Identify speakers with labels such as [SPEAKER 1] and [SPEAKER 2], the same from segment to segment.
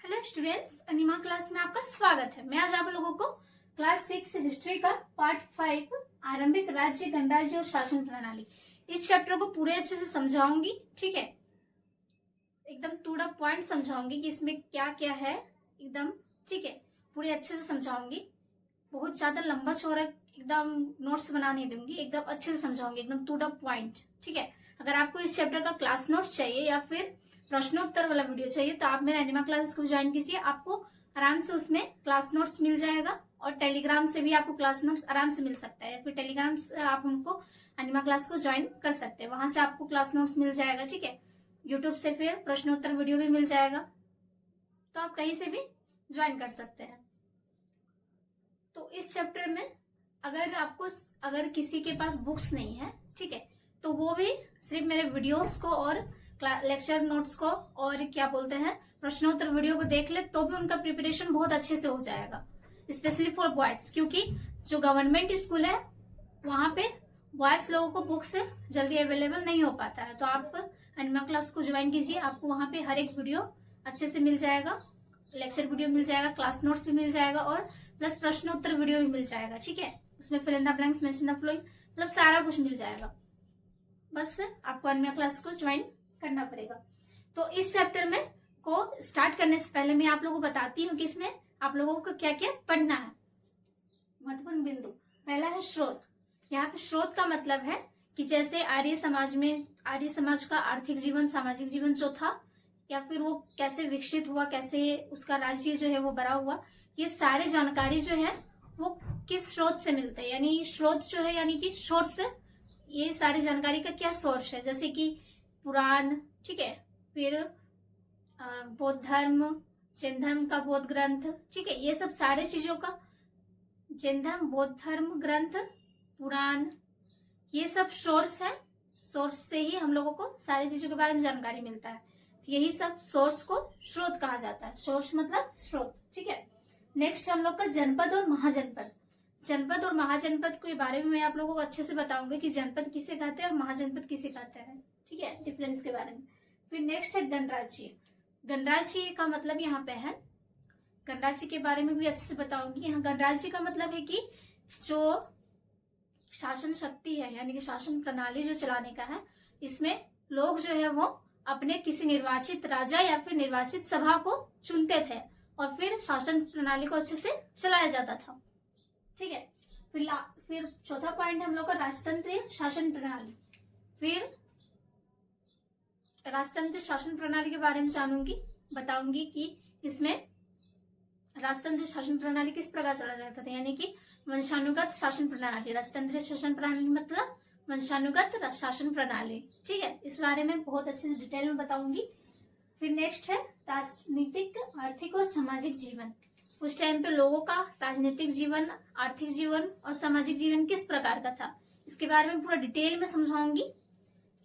[SPEAKER 1] Hello students, अनिमा class में आपका स्वागत है। मैं आज आप लोगों को क्लास 6 हिस्ट्री का पार्ट 5 आरंभिक राज्य, गणराज्य और शासन प्रणाली, इस चैप्टर को पूरे अच्छे से समझाऊंगी। ठीक है, एकदम टू द पॉइंट समझाऊंगी कि इसमें क्या क्या है एकदम। ठीक है, पूरे अच्छे से समझाऊंगी, बहुत ज्यादा लंबा चौड़ा एकदम नोट्स बना नहीं दूंगी, एकदम अच्छे से समझाऊंगी, एकदम टू द पॉइंट। ठीक है, अगर आपको इस चैप्टर का क्लास नोट्स चाहिए या फिर प्रश्नोत्तर वाला वीडियो चाहिए तो आप मेरे एनिमा क्लासेस को ज्वाइन कीजिए, आपको आराम से उसमें क्लास नोट्स मिल जाएगा। और टेलीग्राम से भी आपको क्लास नोट्स आराम से मिल सकता है, या फिर टेलीग्राम से आप हमको एनिमा क्लास को ज्वाइन कर सकते हैं, वहां से आपको क्लास नोट्स मिल जाएगा। ठीक है, यूट्यूब से फिर प्रश्नोत्तर वीडियो भी मिल जाएगा, तो आप कहीं से भी ज्वाइन कर सकते हैं। तो इस चैप्टर में अगर किसी के पास बुक्स नहीं है, ठीक है, तो वो भी सिर्फ मेरे वीडियोस को और लेक्चर नोट्स को और क्या बोलते हैं प्रश्नोत्तर वीडियो को देख ले तो भी उनका प्रिपरेशन बहुत अच्छे से हो जाएगा, स्पेशली फॉर बॉयज, क्योंकि जो गवर्नमेंट स्कूल है वहां पे बॉयज लोगों को बुक्स जल्दी अवेलेबल नहीं हो पाता है। तो आप एनिमा क्लास को ज्वाइन कीजिए, आपको वहां पे हर एक वीडियो अच्छे से मिल जाएगा, लेक्चर वीडियो मिल जाएगा, क्लास नोट्स भी मिल जाएगा और प्लस प्रश्नोत्तर वीडियो भी मिल जाएगा। ठीक है, उसमें fill in the blanks, mention the following, मतलब सारा कुछ मिल जाएगा। बस आपको एनिमा क्लास को ज्वाइन करना पड़ेगा। तो इस चैप्टर में को स्टार्ट करने से पहले मैं आप लोगों को बताती हूँ कि इसमें आप लोगों को क्या क्या पढ़ना है। महत्वपूर्ण बिंदु पहला है स्रोत। यहाँ पे स्रोत का मतलब है कि जैसे आर्य समाज का आर्थिक जीवन, सामाजिक जीवन जो था, या फिर वो कैसे विकसित हुआ, कैसे उसका राज्य जो है वो बड़ा हुआ, ये सारे जानकारी जो है वो किस स्रोत से मिलते हैं। यानी स्रोत जो है यानी कि सोर्स, ये सारी जानकारी का क्या सोर्स है, जैसे कि पुराण, ठीक है, फिर बौद्ध धर्म, जैन धर्म का बौद्ध ग्रंथ, ठीक है, ये सब सारे चीजों का जैन धर्म, बौद्ध धर्म ग्रंथ, पुराण, ये सब सोर्स है। सोर्स से ही हम लोगों को सारी चीजों के बारे में जानकारी मिलता है, तो यही सब सोर्स को स्रोत कहा जाता है। सोर्स मतलब स्रोत। ठीक है, नेक्स्ट हम लोग का जनपद और महाजनपद। जनपद और महाजनपद के बारे में मैं आप लोगों को अच्छे से बताऊंगी कि जनपद किसे कहते हैं और महाजनपद किसे कहते हैं। ठीक है, डिफरेंस के बारे में। फिर नेक्स्ट है गणराज्य। गणराज्य का मतलब यहाँ पे है, गणराज्य के बारे में भी अच्छे से बताऊंगी। यहाँ गणराज्य का मतलब है कि जो शासन शक्ति है, यानी कि शासन प्रणाली जो चलाने का है, इसमें लोग जो है वो अपने किसी निर्वाचित राजा या फिर निर्वाचित सभा को चुनते थे और फिर शासन प्रणाली को अच्छे से चलाया जाता था। ठीक है, फिर चौथा पॉइंट हम लोग का राजतंत्रीय शासन प्रणाली। फिर राजतंत्र शासन प्रणाली के बारे में बताऊंगी कि इसमें राजतंत्र शासन प्रणाली किस प्रकार चला जाता था, यानी कि वंशानुगत शासन प्रणाली। राजतंत्रीय शासन प्रणाली मतलब वंशानुगत शासन प्रणाली। ठीक है, इस बारे में बहुत अच्छे से डिटेल में बताऊंगी। फिर नेक्स्ट है राजनीतिक, आर्थिक और सामाजिक जीवन। उस टाइम पे लोगों का राजनीतिक जीवन, आर्थिक जीवन और सामाजिक जीवन किस प्रकार का था, इसके बारे में पूरा डिटेल में समझाऊंगी।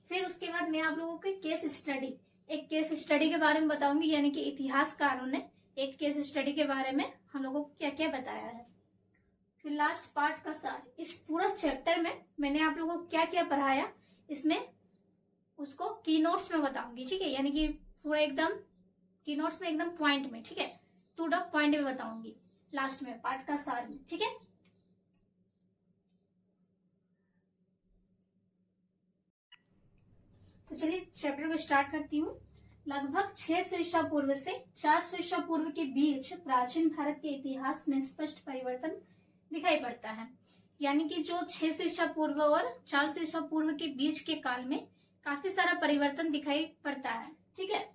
[SPEAKER 1] फिर उसके बाद मैं आप लोगों को एक केस स्टडी के बारे में बताऊंगी, यानी कि इतिहासकारों ने एक केस स्टडी के बारे में हम लोगों को क्या क्या बताया है। फिर लास्ट पार्ट का सार, इस पूरा चैप्टर में मैंने आप लोगों को क्या क्या पढ़ाया, इसमें उसको की नोट्स में बताऊंगी। ठीक है, यानी कि पूरा एकदम की नोट्स में एकदम पॉइंट में, ठीक है, टू द पॉइंट में बताऊंगी लास्ट में पार्ट का सार में। ठीक है, तो चलिए चैप्टर को स्टार्ट करती हूँ। लगभग 600 ईसा पूर्व से 400 ईसा पूर्व के बीच प्राचीन भारत के इतिहास में स्पष्ट परिवर्तन दिखाई पड़ता है। यानी कि जो 600 ईसा पूर्व और 400 ईसा पूर्व के बीच के काल में काफी सारा परिवर्तन दिखाई पड़ता है। ठीक है,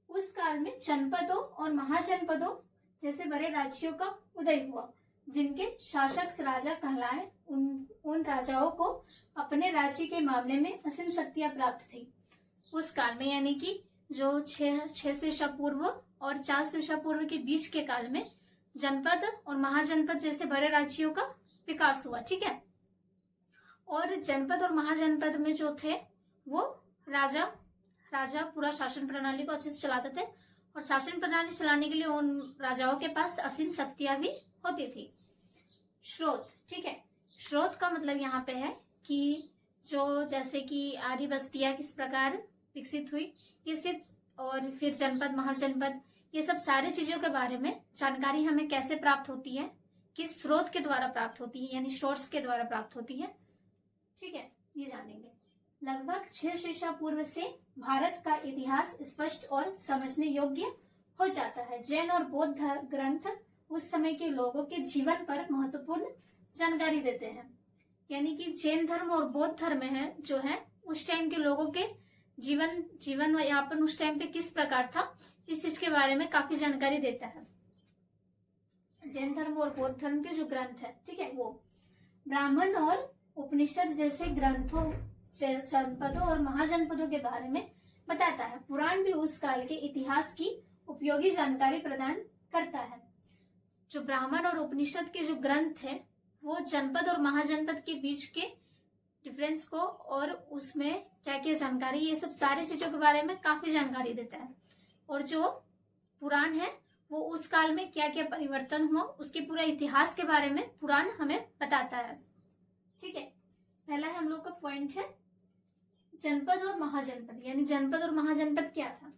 [SPEAKER 1] उस काल में जनपदों और महाजनपदों जैसे बड़े राज्यों का उदय हुआ, जिनके शासक राजा कहलाए। उन राजाओं को अपने राज्य के मामले में असीम शक्तियां प्राप्त थी उस काल में, यानी कि जो 600 ईसा पूर्व और 400 ईसा पूर्व के बीच के काल में जनपद और महाजनपद जैसे बड़े राज्यों का विकास हुआ। ठीक है, और जनपद और महाजनपद में जो थे वो राजा पूरा शासन प्रणाली को अच्छे से चलाते थे, और शासन प्रणाली चलाने के लिए उन राजाओं के पास असीम शक्तियां भी होती थी। स्रोत, ठीक है, स्रोत का मतलब यहाँ पे है कि जो जैसे कि आर्य बस्तियां किस प्रकार विकसित हुई, ये सिर्फ और फिर जनपद, महाजनपद, ये सब सारी चीजों के बारे में जानकारी हमें कैसे प्राप्त होती है, किस स्रोत के द्वारा प्राप्त होती है, यानी सोर्स के द्वारा प्राप्त होती है। ठीक है, ये जानेंगे। लगभग 600 ईसा पूर्व से भारत का इतिहास स्पष्ट और समझने योग्य हो जाता है। जैन और बौद्ध ग्रंथ उस समय के लोगों के जीवन पर महत्वपूर्ण जानकारी देते हैं। यानी कि जैन धर्म और बौद्ध धर्म है जो है उस टाइम के लोगों के जीवन यापन उस टाइम पे किस प्रकार था, इस चीज के बारे में काफी जानकारी देता है। जैन धर्म और बौद्ध धर्म के जो ग्रंथ है, ठीक है, वो ब्राह्मण और उपनिषद जैसे ग्रंथों, जनपदों और महाजनपदों के बारे में बताता है। पुराण भी उस काल के इतिहास की उपयोगी जानकारी प्रदान करता है। जो ब्राह्मण और उपनिषद के जो ग्रंथ है वो जनपद और महाजनपद के बीच के डिफरेंस को और उसमें क्या क्या जानकारी, ये सब सारी चीजों के बारे में काफी जानकारी देता है। और जो पुराण है वो उस काल में क्या क्या परिवर्तन हुआ उसके पूरा इतिहास के बारे में पुराण हमें बताता है। ठीक है, पहला है हम लोग का पॉइंट है जनपद और महाजनपद। यानी जनपद और महाजनपद क्या था।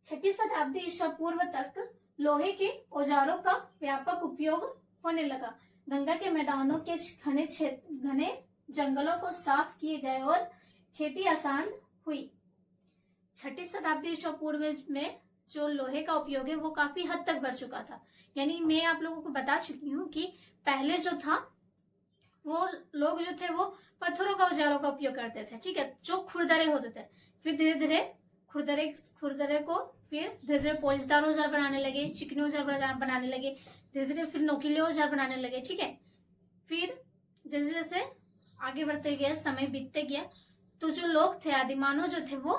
[SPEAKER 1] 6वीं शताब्दी ईसा पूर्व तक लोहे के औजारों का व्यापक उपयोग होने लगा। गंगा के मैदानों के घने जंगलों को साफ किए गए और खेती आसान हुई। 6वीं शताब्दी ईसा पूर्व में जो लोहे का उपयोग है वो काफी हद तक बढ़ चुका था। यानी मैं आप लोगों को बता चुकी हूँ कि पहले जो था वो लोग जो थे वो पत्थरों का औजारों का उपयोग करते थे। ठीक है, जो खुरदरे होते थे, फिर धीरे धीरे खुरदरे को फिर धीरे धीरे पॉलिशदार औजार बनाने लगे, चिकने औजार बनाने लगे, धीरे धीरे फिर नोकीले औजार बनाने लगे। ठीक है, फिर जैसे जैसे आगे बढ़ते गए, समय बीतते गया, तो जो लोग थे, आदिमानव जो थे, वो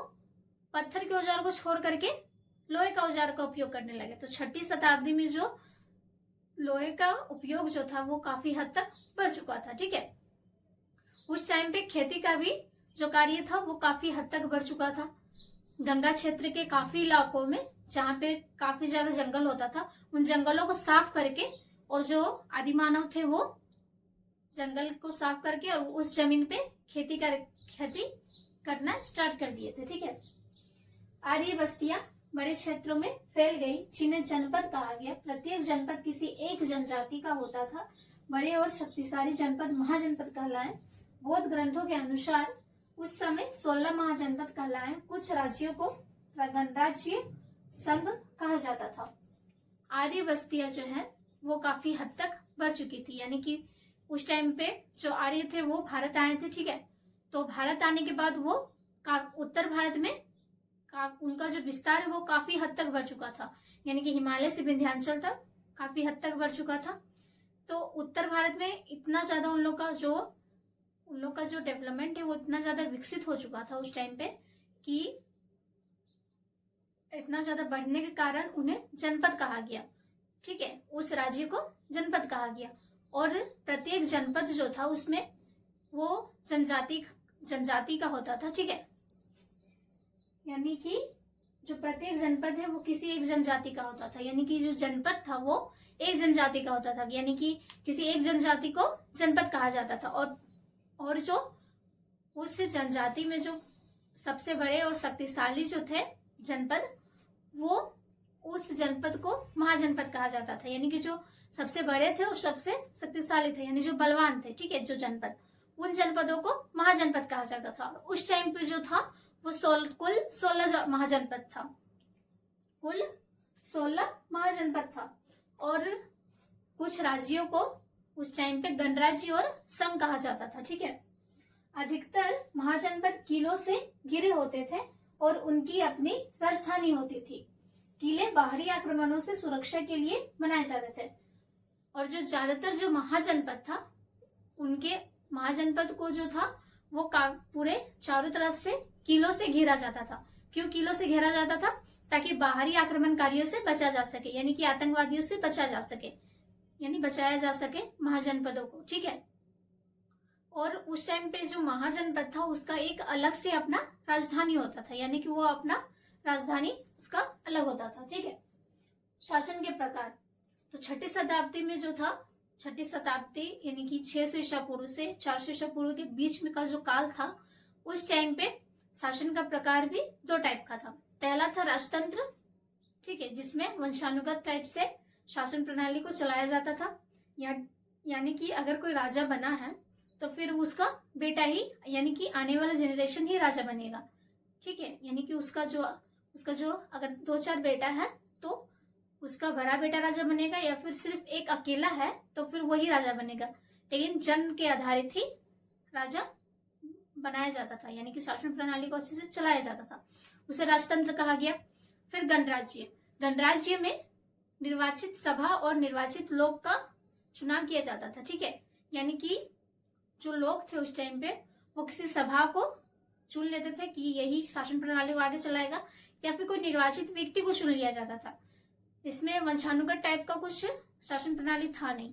[SPEAKER 1] पत्थर के औजार को छोड़ करके लोहे का औजार का उपयोग करने लगे। तो 6वीं शताब्दी में जो लोहे का उपयोग जो था वो काफी हद तक बढ़ चुका था। ठीक है, उस टाइम पे खेती का भी जो कार्य था वो काफी हद तक बढ़ चुका था। गंगा क्षेत्र के काफी इलाकों में जहाँ पे काफी ज्यादा जंगल होता था, उन जंगलों को साफ करके और जो आदिमानव थे वो जंगल को साफ करके और उस जमीन पे खेती करना स्टार्ट कर दिए थे। ठीक है, आर्य बस्तियां बड़े क्षेत्रों में फैल गई, जिन्हें जनपद कहा गया। प्रत्येक जनपद किसी एक जनजाति का होता था। बड़े और शक्तिशाली जनपद महाजनपद कहलाए। बौद्ध ग्रंथों के अनुसार उस समय 16 महाजनपद कहलाए। कुछ राज्यों को गणराज्य संघ कहा जाता था। आर्य बस्तियां जो है वो काफी हद तक बढ़ चुकी थी। यानी कि उस टाइम पे जो आर्य थे वो भारत आए थे। ठीक है, तो भारत आने के बाद वो उत्तर भारत में उनका जो विस्तार है वो काफी हद तक बढ़ चुका था। यानी कि हिमालय से विंध्याचल तक काफी हद तक बढ़ चुका था। तो उत्तर भारत में इतना ज्यादा उन लोग का जो डेवलपमेंट है वो इतना ज्यादा विकसित हो चुका था उस टाइम पे कि इतना ज्यादा बढ़ने के कारण उन्हें जनपद कहा गया। ठीक है, उस राज्य को जनपद कहा गया। और प्रत्येक जनपद जो था उसमें वो जनजाति का होता था। ठीक है, यानी कि जो प्रत्येक जनपद है वो किसी एक जनजाति का होता था। यानी कि जो जनपद था वो एक जनजाति का होता था। यानी कि किसी एक जनजाति को जनपद कहा जाता था। और जो उस जनजाति में जो सबसे बड़े और शक्तिशाली जो थे जनपद, वो उस जनपद को महाजनपद कहा जाता था। यानी कि जो सबसे बड़े थे और सबसे शक्तिशाली थे, यानी जो बलवान थे, ठीक है, जो जनपद, उन जनपदों को महाजनपद कहा जाता था। उस टाइम पे जो था वो कुल 16 महाजनपद था। कुल 16 महाजनपद था। और कुछ राज्यों को उस टाइम पे गणराज्य और संघ कहा जाता था। ठीक है, अधिकतर महाजनपद किलों से घिरे होते थे और उनकी अपनी राजधानी होती थी। किले बाहरी आक्रमणों से सुरक्षा के लिए बनाए जाते थे। और जो ज्यादातर जो महाजनपद था, उनके महाजनपद को जो था वो पूरे चारों तरफ से किलों से घेरा जाता था। क्यों किलों से घेरा जाता था? ताकि बाहरी आक्रमणकारियों से बचा जा सके, यानी कि आतंकवादियों से बचाया जा सके महाजनपदों को। ठीक है, और उस टाइम पे जो महाजनपद था उसका एक अलग से अपना राजधानी होता था। यानी कि वो अपना राजधानी उसका अलग होता था। ठीक है, शासन के प्रकार। तो 6वीं शताब्दी में जो था, 6वीं शताब्दी यानी कि 600 ईसा पूर्व से 400 ईसा पूर्व के बीच में का जो काल था, उस टाइम पे शासन का प्रकार भी 2 टाइप का था। पहला था राजतंत्र, ठीक है, जिसमें वंशानुगत टाइप से शासन प्रणाली को चलाया जाता था। यानी कि अगर कोई राजा बना है तो फिर उसका बेटा ही, यानी कि आने वाला जनरेशन ही राजा बनेगा, ठीक है। यानी कि उसका जो अगर 2-4 बेटा है तो उसका बड़ा बेटा राजा बनेगा, या फिर सिर्फ एक अकेला है तो फिर वही राजा बनेगा। लेकिन जन्म के आधारित ही राजा बनाया जाता था, यानी कि शासन प्रणाली को अच्छे से चलाया जाता था, उसे राजतंत्र कहा गया। फिर गणराज्य, गणराज्य में निर्वाचित सभा और निर्वाचित लोग का चुनाव किया जाता था, ठीक है। यानी कि जो लोग थे उस टाइम पे वो किसी सभा को चुन लेते थे कि यही शासन प्रणाली को आगे चलाएगा, या फिर कोई निर्वाचित व्यक्ति को चुन लिया जाता था। इसमें वंशानुगत टाइप का कुछ शासन प्रणाली था नहीं,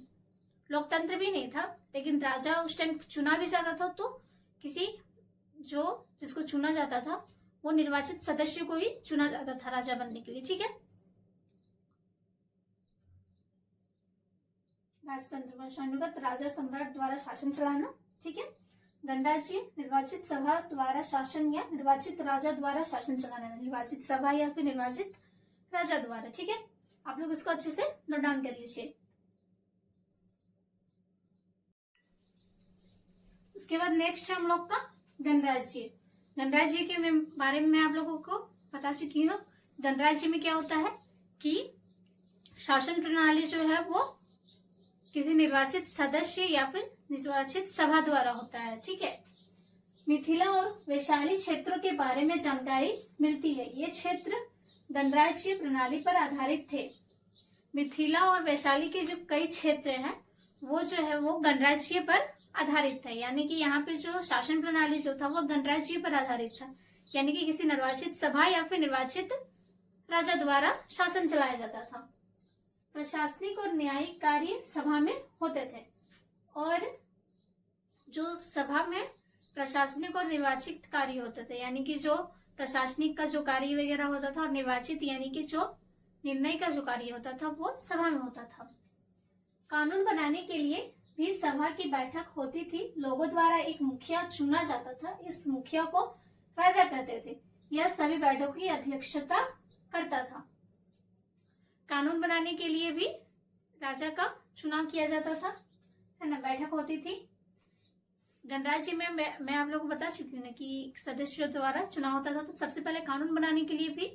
[SPEAKER 1] लोकतंत्र भी नहीं था, लेकिन राजा उस टाइम चुना भी जाता था तो जिसको चुना जाता था वो निर्वाचित सदस्य को ही चुना जाता था राजा बनने के लिए, ठीक है। राजतंत्र, वंशानुगत, राजा सम्राट द्वारा शासन चलाना, ठीक है। गणराज्य, निर्वाचित सभा द्वारा शासन या निर्वाचित राजा द्वारा शासन चलाना, निर्वाचित सभा या फिर निर्वाचित राजा द्वारा, ठीक है। आप लोग इसको अच्छे से नोट डाउन कर लीजिए। उसके बाद नेक्स्ट है हम लोग का गणराज्य। गणराज्य के बारे में मैं आप लोगों को बता चुकी हूँ। गणराज्य में क्या होता है कि शासन प्रणाली जो है वो किसी निर्वाचित सदस्य या फिर निर्वाचित सभा द्वारा होता है, ठीक है। मिथिला और वैशाली क्षेत्रों के बारे में जानकारी मिलती है। ये क्षेत्र गणराज्य प्रणाली पर आधारित थे। मिथिला और वैशाली के जो कई क्षेत्र हैं वो जो है वो गणराज्य पर आधारित थे, यानी कि यहाँ पे जो शासन प्रणाली जो था वो गणराज्य पर आधारित था, यानी कि किसी निर्वाचित सभा या फिर निर्वाचित राजा द्वारा शासन चलाया जाता था। प्रशासनिक और न्यायिक कार्य सभा में होते थे, और जो सभा में प्रशासनिक और निर्वाचित कार्य होते थे, यानी कि जो प्रशासनिक का जो कार्य वगैरह होता था और निर्वाचित यानी कि जो निर्णय का जो कार्य होता था वो सभा में होता था। कानून बनाने के लिए भी सभा की बैठक होती थी। लोगों द्वारा एक मुखिया चुना जाता था, इस मुखिया को राजा कहते थे। यह सभी बैठकों की अध्यक्षता करता था। कानून बनाने के लिए भी राजा का चुनाव किया जाता था, है ना, बैठक होती थी। गणराज्य में मैं आप लोगों को बता चुकी हूँ ना कि सदस्यों द्वारा चुनाव होता था, तो सबसे पहले कानून बनाने के लिए भी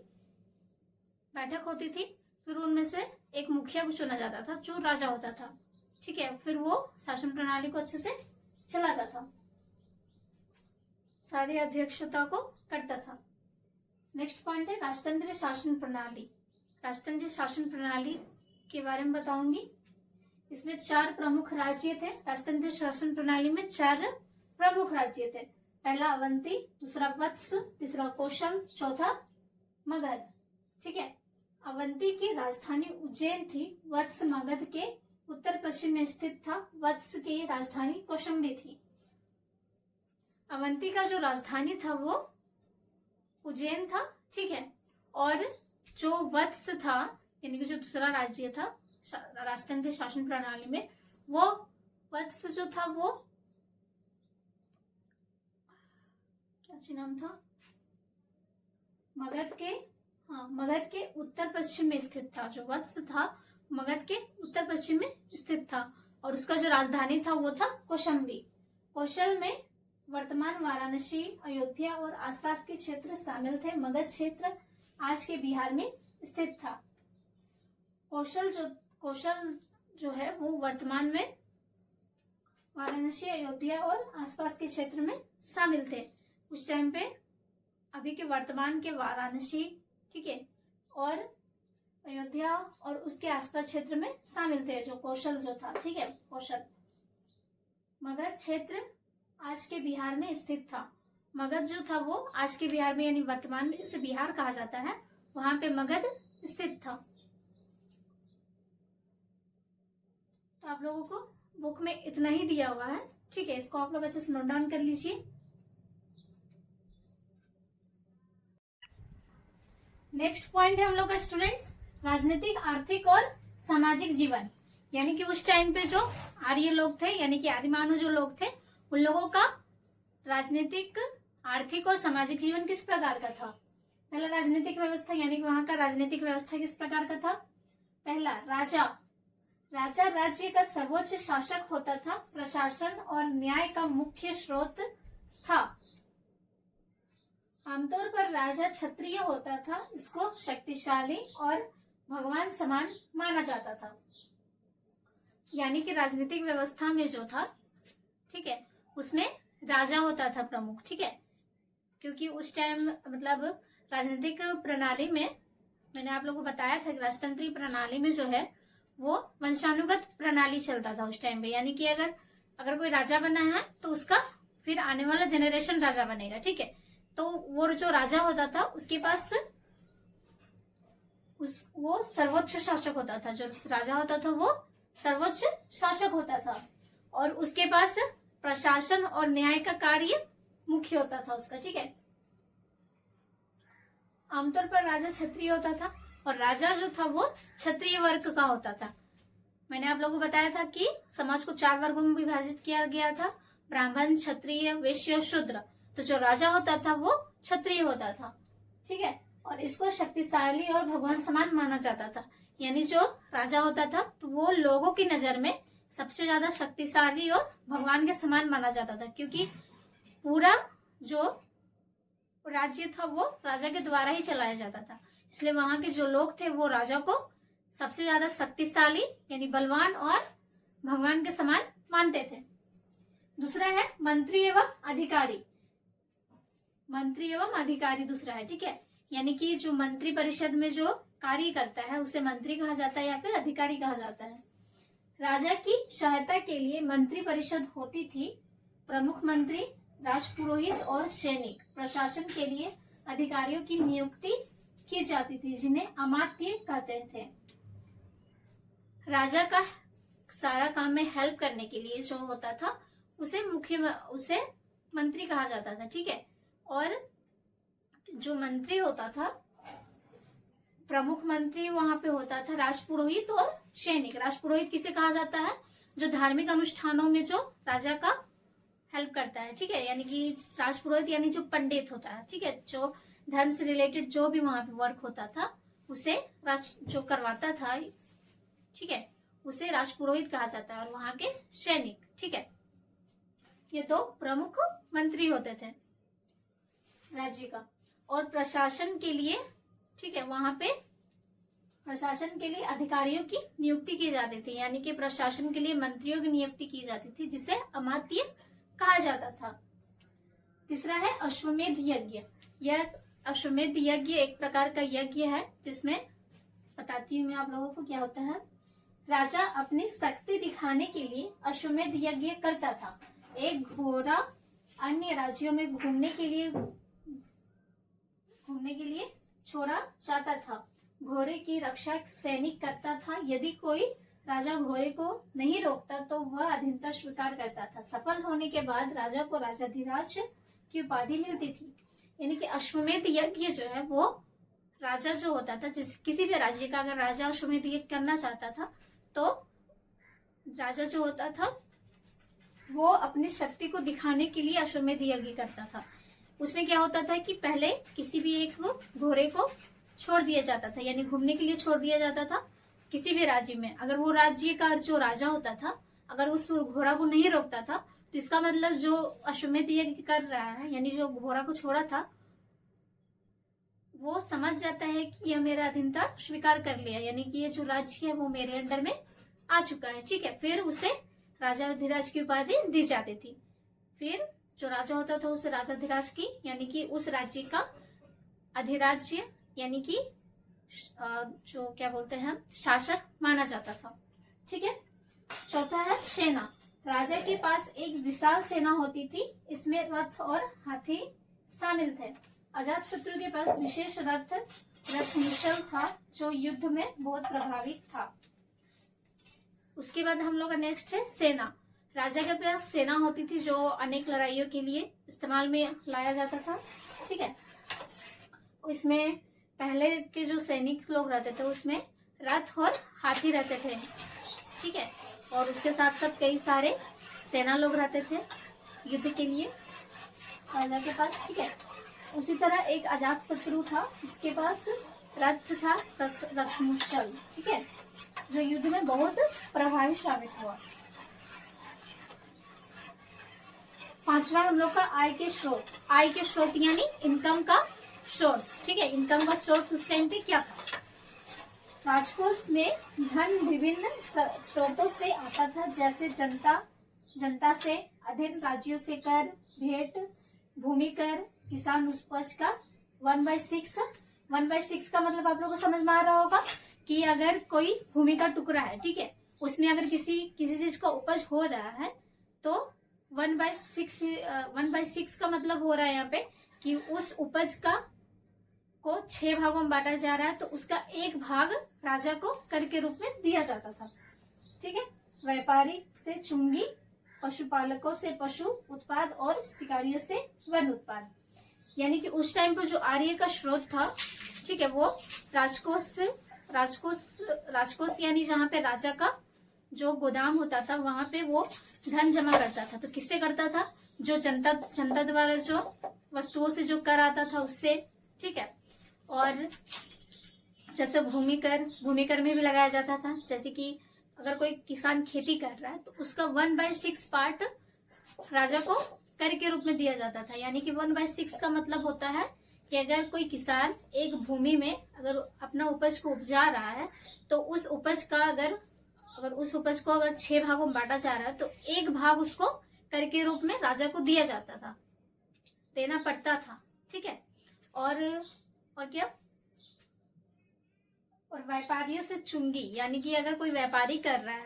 [SPEAKER 1] बैठक होती थी, फिर उनमें से एक मुखिया को चुना जाता था जो राजा होता था, ठीक है। फिर वो शासन प्रणाली को अच्छे से चलाता था, सारी अध्यक्षता को करता था। नेक्स्ट पॉइंट है राजतंत्र शासन प्रणाली। राजतंत्र शासन प्रणाली के बारे में बताऊंगी। इसमें 4 प्रमुख राज्य थे। राजतंत्र शासन प्रणाली में 4 प्रमुख राज्य थे। पहला अवंती, दूसरा वत्स, तीसरा कौशल, चौथा मगध, ठीक है। अवंती की राजधानी उज्जैन थी। वत्स मगध के उत्तर पश्चिम में स्थित था। वत्स की राजधानी कौशंबी थी। अवंती का जो राजधानी था वो उज्जैन था, ठीक है। और जो वत्स था यानी कि जो दूसरा राज्य था राजतंत्र शासन प्रणाली में, वो वत्स जो था वो क्या नाम था, मगध के उत्तर पश्चिम में स्थित था। जो वत्स था मगध के उत्तर पश्चिम में स्थित था, और उसका जो राजधानी था वो था कौशंबी। कौशल में वर्तमान वाराणसी, अयोध्या और आसपास के क्षेत्र शामिल थे। मगध क्षेत्र आज के बिहार में स्थित था। कौशल जो है वो वर्तमान में वाराणसी, अयोध्या और आसपास के क्षेत्र में शामिल थे। उस टाइम पे अभी के वर्तमान के वाराणसी, ठीक है, और अयोध्या और उसके आसपास क्षेत्र में शामिल थे जो कौशल जो था, ठीक है। कौशल मगध क्षेत्र आज के बिहार में स्थित था। मगध जो था वो आज के बिहार में यानी वर्तमान में जिसे बिहार कहा जाता है वहां पे मगध स्थित था। तो आप लोगों को बुक में इतना ही दिया हुआ है, ठीक है। इसको आप लोग अच्छे से नोट डाउन कर लीजिए। नेक्स्ट पॉइंट है हम लोग का स्टूडेंट्स राजनीतिक, आर्थिक और सामाजिक जीवन। यानी कि उस टाइम पे जो आर्य लोग थे यानी कि आदिमानव जो लोग थे उन लोगों का राजनीतिक, आर्थिक और सामाजिक जीवन किस प्रकार का था। पहला राजनीतिक व्यवस्था यानी कि वहां का राजनीतिक व्यवस्था किस प्रकार का था। पहला, राजा राज्य का सर्वोच्च शासक होता था, प्रशासन और न्याय का मुख्य स्रोत था। आमतौर पर राजा क्षत्रिय होता था, इसको शक्तिशाली और भगवान समान माना जाता था। यानी कि राजनीतिक व्यवस्था में जो था, ठीक है, उसमें राजा होता था प्रमुख, ठीक है, क्योंकि उस टाइम मतलब राजनीतिक प्रणाली में मैंने आप लोगों को बताया था कि राजतंत्रीय प्रणाली में जो है वो वंशानुगत प्रणाली चलता था उस टाइम पे। यानी कि अगर कोई राजा बना है तो उसका फिर आने वाला जनरेशन राजा बनेगा, ठीक है। तो वो जो राजा होता था उसके पास वो सर्वोच्च शासक होता था। जो राजा होता था वो सर्वोच्च शासक होता था और उसके पास प्रशासन और न्याय का कार्य मुख्य होता था उसका, ठीक है। आमतौर पर राजा क्षत्रिय होता था और राजा जो था वो क्षत्रिय वर्ग का होता था। मैंने आप लोगों को बताया था कि समाज को 4 वर्गों में विभाजित किया गया था, ब्राह्मण, क्षत्रिय, वैश्य और शूद्र। तो जो राजा होता था वो क्षत्रिय होता था, ठीक है, और इसको शक्तिशाली और भगवान समान माना जाता था। यानी जो राजा होता था तो वो लोगों की नजर में सबसे ज्यादा शक्तिशाली और भगवान के समान माना जाता था, क्योंकि पूरा जो राज्य था वो राजा के द्वारा ही चलाया जाता था। इसलिए वहां के जो लोग थे वो राजा को सबसे ज्यादा शक्तिशाली यानी बलवान और भगवान के समान मानते थे। दूसरा है मंत्री एवं अधिकारी। मंत्री एवं अधिकारी दूसरा है, ठीक है। यानी कि जो मंत्री परिषद में जो कार्य करता है उसे मंत्री कहा जाता है या फिर अधिकारी कहा जाता है। राजा की सहायता के लिए मंत्री परिषद होती थी। प्रमुख मंत्री, राजपुरोहित और सैनिक, प्रशासन के लिए अधिकारियों की नियुक्ति की जाती थी, जिन्हें अमात्य कहते थे। राजा का सारा काम में हेल्प करने के लिए जो होता था उसे मंत्री कहा जाता था, ठीक है। और जो मंत्री होता था, प्रमुख मंत्री वहां पे होता था राजपुरोहित और सैनिक। राजपुरोहित किसे कहा जाता है? जो धार्मिक अनुष्ठानों में जो राजा का हेल्प करता है, ठीक है। यानी कि राजपुरोहित यानी जो पंडित होता है, ठीक है, जो धर्म से रिलेटेड जो भी वहां पे वर्क होता था उसे जो करवाता था, ठीक है, उसे राजपुरोहित कहा जाता है। और वहां के सैनिक, ठीक है, ये 2 प्रमुख मंत्री होते थे राज्य का। और प्रशासन के लिए, ठीक है, वहां पे प्रशासन के लिए अधिकारियों की नियुक्ति की जाती थी। यानी कि प्रशासन के लिए मंत्रियों की नियुक्ति की जाती थी, जिसे अमात्य कहा जाता था। तीसरा है अश्वमेध यज्ञ। यह अश्वमेध यज्ञ एक प्रकार का यज्ञ है जिसमें बताती हूँ मैं आप लोगों को क्या होता है। राजा अपनी शक्ति दिखाने के लिए अश्वमेध यज्ञ करता था। एक घोड़ा अन्य राज्यों में घूमने के लिए छोड़ा जाता था। घोड़े की रक्षा सैनिक करता था। यदि कोई राजा घोड़े को नहीं रोकता तो वह अधीनता स्वीकार करता था। सफल होने के बाद राजा को राजाधिराज की उपाधि मिलती थी। यानी कि अश्वमेध यज्ञ जो है वो राजा जो होता था, किसी भी राज्य का अगर राजा अश्वमेध यज्ञ करना चाहता था तो राजा जो होता था वो अपनी शक्ति को दिखाने के लिए अश्वमेध यज्ञ करता था। उसमें क्या होता था कि पहले किसी भी एक घोड़े को छोड़ दिया जाता था, यानी घूमने के लिए छोड़ दिया जाता था किसी भी राज्य में। अगर वो राज्य का जो राजा होता था अगर उस घोड़ा को नहीं रोकता था तो इसका मतलब जो अश्वमेध यज्ञ कर रहा है, यानी जो घोड़ा को छोड़ा था, वो समझ जाता है कि यह मेरा अधीनता स्वीकार कर लिया, यानी कि ये जो राज्य है वो मेरे अंडर में आ चुका है, ठीक है। फिर उसे राजाधिराज की उपाधि दी जाती थी। फिर जो राजा होता था उसे राजाधिराज की यानी कि उस राज्य का अधिराज्य यानी कि जो क्या बोलते हैं शासक माना जाता था, ठीक है। चौथा है सेना। राजा के पास एक विशाल सेना होती थी। इसमें रथ और हाथी शामिल थे। अजातशत्रु के पास विशेष रथ मुशल था जो युद्ध में बहुत प्रभावी था। उसके बाद हम लोग का नेक्स्ट है सेना। राजा के पास सेना होती थी जो अनेक लड़ाइयों के लिए इस्तेमाल में लाया जाता था, ठीक है। इसमें पहले के जो सैनिक लोग रहते थे उसमें रथ और हाथी रहते थे, ठीक है। और उसके साथ साथ कई सारे सेना लोग रहते थे युद्ध के लिए राजा के पास, ठीक है। उसी तरह एक अजात शत्रु था जिसके पास रथ था, रथमुश्चल, ठीक है, जो युद्ध में बहुत प्रभावी साबित हुआ। पांचवा हम लोग का आय के स्रोत। आय के स्रोत यानी इनकम का सोर्स, ठीक है। इनकम का सोर्स उस टाइम पे क्या था? राजकोष में धन विभिन्न स्रोतों से आता था, जैसे जनता से, अधीन राज्यों से कर, भेंट, भूमि कर, किसान उपज का 1/6। 1/6 का मतलब आप लोगों को समझ में आ रहा होगा कि अगर कोई भूमि का टुकड़ा है, ठीक है, उसमें अगर किसी चीज का उपज हो रहा है तो 1/6 का मतलब हो रहा है यहाँ पे कि उस उपज को 6 भागों में बांटा जा रहा है, तो उसका एक भाग राजा को कर के रूप में दिया जाता था, ठीक है। व्यापारी से चुंगी, पशुपालकों से पशु उत्पाद और शिकारियों से वन उत्पाद। यानी कि उस टाइम पर जो आर्य का स्रोत था, ठीक है, वो राजकोष यानी जहाँ पे राजा का जो गोदाम होता था वहां पे वो धन जमा करता था। तो किससे करता था? जो जनता द्वारा जो वस्तुओं से जो कर आता था उससे, ठीक है। और जैसे भूमि कर में भी लगाया जाता था। जैसे कि अगर कोई किसान खेती कर रहा है तो उसका 1/6 पार्ट राजा को कर के रूप में दिया जाता था। यानी कि 1/6 का मतलब होता है कि अगर कोई किसान एक भूमि में अगर अपना उपज को उपजा रहा है तो उस उपज का अगर उस उपज को अगर 6 भागों में बांटा जा रहा है तो एक भाग उसको कर के रूप में राजा को दिया जाता था, देना पड़ता था, ठीक है। और क्या? और व्यापारियों से चुंगी, यानी कि अगर कोई व्यापार कर रहा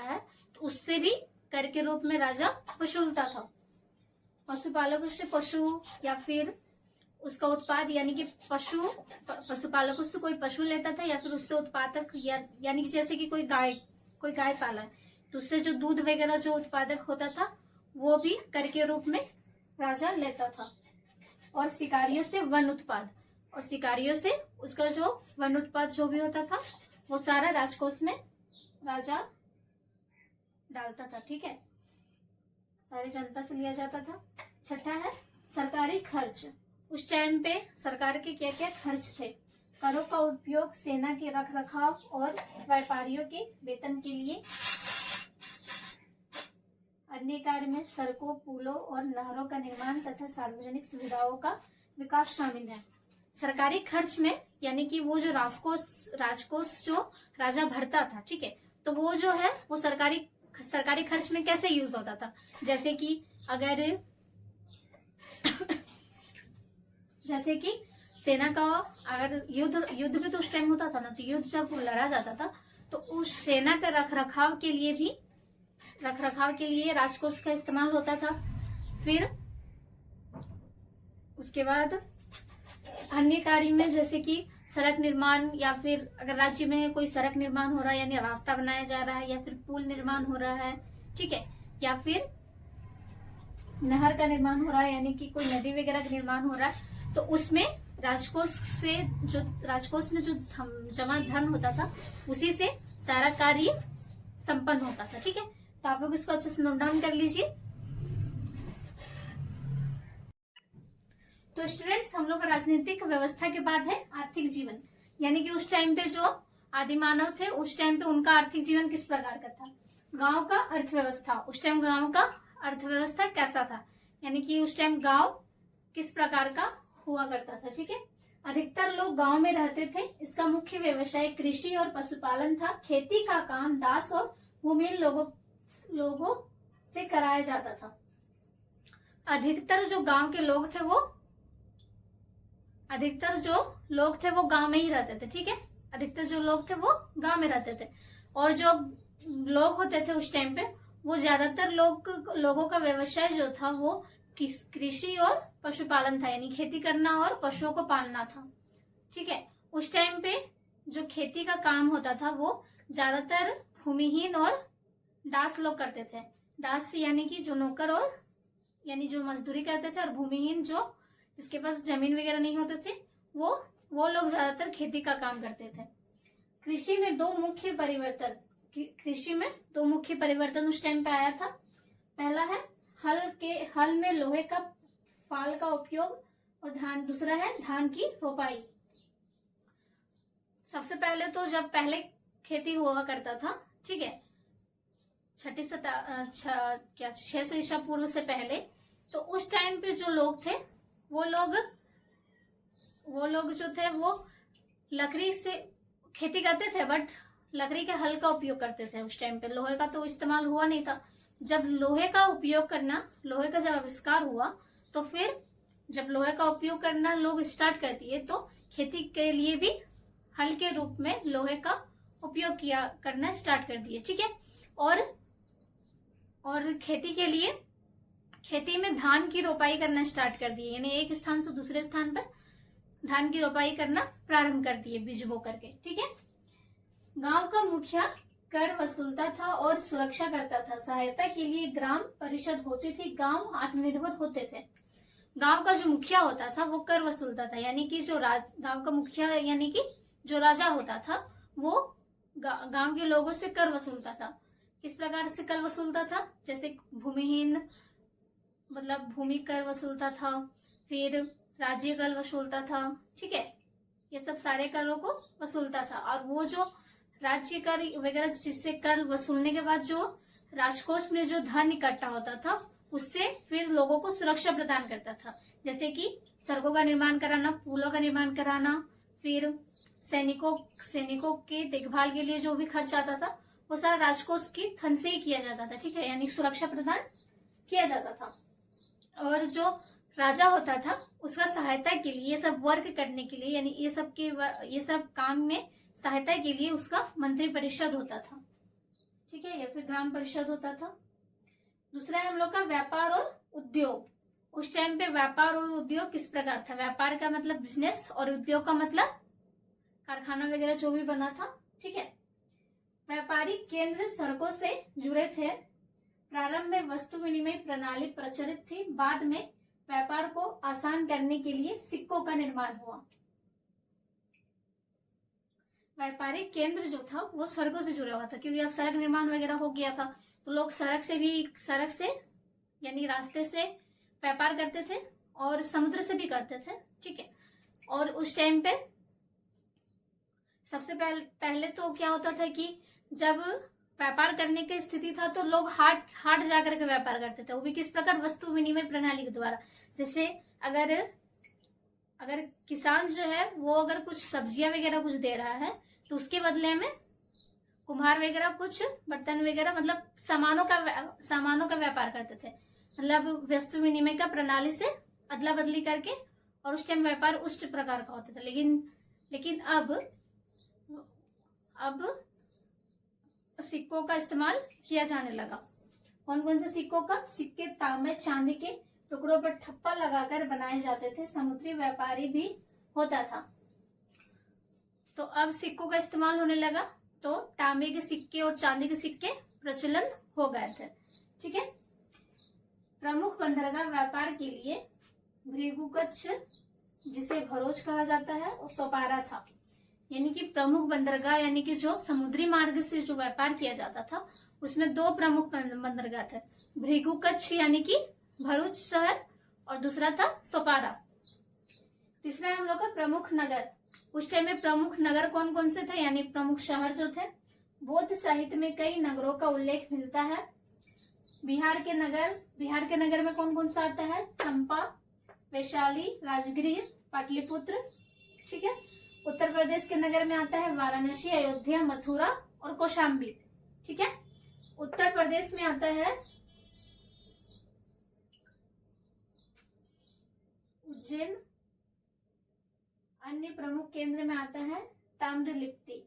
[SPEAKER 1] है तो उससे भी कर के रूप में राजा वसूलता था। पशुपालकों से पशु या फिर उसका उत्पाद, यानी कि पशुपालकों से कोई पशु लेता था या फिर उससे उत्पादक, यानी कि जैसे कि कोई गाय पाला है तो उससे जो दूध वगैरह जो उत्पादक होता था वो भी कर के रूप में राजा लेता था। और शिकारियों से वन उत्पाद, और शिकारियों से उसका जो वन उत्पाद जो भी होता था वो सारा राजकोष में राजा डालता था, ठीक है, सारी जनता से लिया जाता था। छठा है सरकारी खर्च। उस टाइम पे सरकार के क्या क्या खर्च थे? करों का उपयोग सेना के रख रखाव और व्यापारियों के वेतन के लिए, अन्य कार्य में सड़कों, पुलों और नहरों का निर्माण तथा सार्वजनिक सुविधाओं का विकास शामिल है। सरकारी खर्च में यानी कि वो जो राजकोष जो राजा भरता था, ठीक है, तो वो जो है वो सरकारी खर्च में कैसे यूज होता था? जैसे कि अगर जैसे कि सेना का अगर युद्ध भी तो उस टाइम होता था ना, तो युद्ध जब लड़ा जाता था तो उस सेना के रख रखाव के लिए राजकोष का इस्तेमाल होता था। फिर उसके बाद अन्य कार्य में जैसे कि सड़क निर्माण, या फिर अगर राज्य में कोई सड़क निर्माण हो रहा है यानी रास्ता बनाया जा रहा है या फिर पुल निर्माण हो रहा है, ठीक है, या फिर नहर का निर्माण हो रहा है यानी कि कोई नदी वगैरह का निर्माण हो रहा है, तो उसमें राजकोष में जो जमा धन होता था उसी से सारा कार्य संपन्न होता था, ठीक है। तो आप लोग इसको अच्छे से नोट डाउन कर लीजिए। तो स्टूडेंट्स, हम लोग राजनीतिक व्यवस्था के बाद है आर्थिक जीवन, यानी कि उस टाइम पे जो आदि मानव थे उस टाइम पे उनका आर्थिक जीवन किस प्रकार का था। गांव का अर्थव्यवस्था, उस टाइम गांव का अर्थव्यवस्था कैसा था, यानी कि उस टाइम गांव किस प्रकार का हुआ करता था, ठीक है। अधिकतर लोग गांव में रहते थे। इसका मुख्य व्यवसाय कृषि और पशुपालन था। खेती का काम दास और भूमिहीन लोगों से कराया जाता था। अधिकतर जो लोग थे वो गांव में ही रहते थे, ठीक है। अधिकतर जो लोग थे वो गांव में रहते थे, और जो लोग होते थे उस टाइम पे वो ज्यादातर लोगों का व्यवसाय जो था वो कृषि और पशुपालन था, यानी खेती करना और पशुओं को पालना था, ठीक है। उस टाइम पे जो खेती का काम होता था वो ज्यादातर भूमिहीन और दास लोग करते थे। दास यानी कि जो नौकर और यानी जो मजदूरी करते थे, और भूमिहीन जो जिसके पास जमीन वगैरह नहीं होते थे वो लोग ज्यादातर खेती का काम करते थे। कृषि में दो मुख्य परिवर्तन उस टाइम पे आया था। पहला है हल में लोहे का फाल का उपयोग और धान, दूसरा है धान की रोपाई। सबसे पहले तो जब पहले खेती हुआ करता था, ठीक है, 600 ईसा पूर्व से पहले, तो उस टाइम पे जो लोग थे वो लोग जो थे वो लकड़ी से खेती करते थे, बट लकड़ी के हल का उपयोग करते थे। उस टाइम पे लोहे का तो इस्तेमाल हुआ नहीं था। जब लोहे का उपयोग करना, लोहे का जब आविष्कार हुआ, तो फिर जब लोहे का उपयोग करना लोग स्टार्ट कर दिए, तो खेती के लिए भी हल के रूप में लोहे का उपयोग करना स्टार्ट कर दिए, ठीक है। और खेती के लिए, खेती में धान की रोपाई करना स्टार्ट कर दिए, यानी एक स्थान से दूसरे स्थान पर धान की रोपाई करना प्रारंभ कर दिए बीज बो करके, ठीक है। गांव का मुखिया कर वसूलता था और सुरक्षा करता था। सहायता के लिए ग्राम परिषद होती थी। गांव आत्मनिर्भर होते थे। गांव का जो मुखिया होता था वो कर वसूलता था, यानी कि जो गांव का मुखिया यानी कि जो राजा होता था वो गांव के लोगों से कर वसूलता था। किस प्रकार से कर वसूलता था? जैसे भूमिहीन मतलब भूमि कर वसूलता था, फिर राज्य कर वसूलता था, ठीक है, ये सब सारे करों को वसूलता था। और वो जो राज्य कर वगैरह जिससे कर वसूलने के बाद जो राजकोष में जो धन इकट्ठा होता था उससे फिर लोगों को सुरक्षा प्रदान करता था। जैसे कि सड़कों का निर्माण कराना, पुलों का निर्माण कराना, फिर सैनिकों के देखभाल के लिए जो भी खर्च आता था वो सारा राजकोष के धन से ही किया जाता था, ठीक है, यानी सुरक्षा प्रदान किया जाता था। और जो राजा होता था उसका सहायता के लिए, ये सब वर्क करने के लिए, यानी ये सब काम में सहायता के लिए उसका मंत्री परिषद होता था, ठीक है, या फिर ग्राम परिषद होता था। दूसरा है हम लोग का व्यापार और उद्योग। उस टाइम पे व्यापार और उद्योग किस प्रकार था? व्यापार का मतलब बिजनेस और उद्योग का मतलब कारखाना वगैरह जो भी बना था, ठीक है। व्यापारिक केंद्र सड़कों से जुड़े थे। प्रारंभ में वस्तु विनिमय प्रणाली प्रचलित थी। बाद में व्यापार को आसान करने के लिए सिक्कों का निर्माण हुआ। व्यापारिक केंद्र जो था वो सड़कों से जुड़ा हुआ था, क्योंकि अब सड़क निर्माण वगैरह हो गया था, तो लोग सड़क से यानी रास्ते से व्यापार करते थे और समुद्र से भी करते थे, ठीक है। और उस टाइम पे सबसे पहले तो क्या होता था कि जब व्यापार करने की स्थिति था तो लोग हाट जाकर के व्यापार करते थे, वो भी किस प्रकार? वस्तु विनिमय प्रणाली के द्वारा। जैसे अगर किसान जो है वो अगर कुछ सब्जियां वगैरह कुछ दे रहा है तो उसके बदले में कुम्हार वगैरह कुछ बर्तन वगैरह मतलब सामानों का व्यापार करते थे, मतलब वस्तु विनिमय का प्रणाली से अदला बदली करके, और उस टाइम व्यापार उस प्रकार का होता था। लेकिन अब सिक्कों का इस्तेमाल किया जाने लगा। कौन कौन से सिक्कों का? सिक्के तांबे चांदी के टुकड़ों पर ठप्पा लगाकर बनाए जाते थे। समुद्री व्यापारी भी होता था। तो अब सिक्कों का इस्तेमाल होने लगा, तो तांबे के सिक्के और चांदी के सिक्के प्रचलन हो गए थे, ठीक है। प्रमुख बंदरगाह व्यापार के लिए भृगुकच्छ, जिसे भरोच कहा जाता है, और सोपारा था। यानी कि प्रमुख बंदरगाह यानी कि जो समुद्री मार्ग से जो व्यापार किया जाता था उसमें दो प्रमुख बंदरगाह थे, भृगुकच्छ यानी कि भरूच शहर, और दूसरा था सोपारा। तीसरा है हम लोग का प्रमुख नगर। उस टाइम में प्रमुख नगर कौन कौन से थे, यानी प्रमुख शहर जो थे? बौद्ध साहित्य में कई नगरों का उल्लेख मिलता है। बिहार के नगर में कौन कौन सा आता है? चंपा, वैशाली, राजगृह, पाटलिपुत्र, ठीक है। उत्तर प्रदेश के नगर में आता है वाराणसी, अयोध्या, मथुरा और कौशाम्बी, ठीक है। उत्तर प्रदेश में आता है उज्जैन। अन्य प्रमुख केंद्र में आता है ताम्रलिप्ति,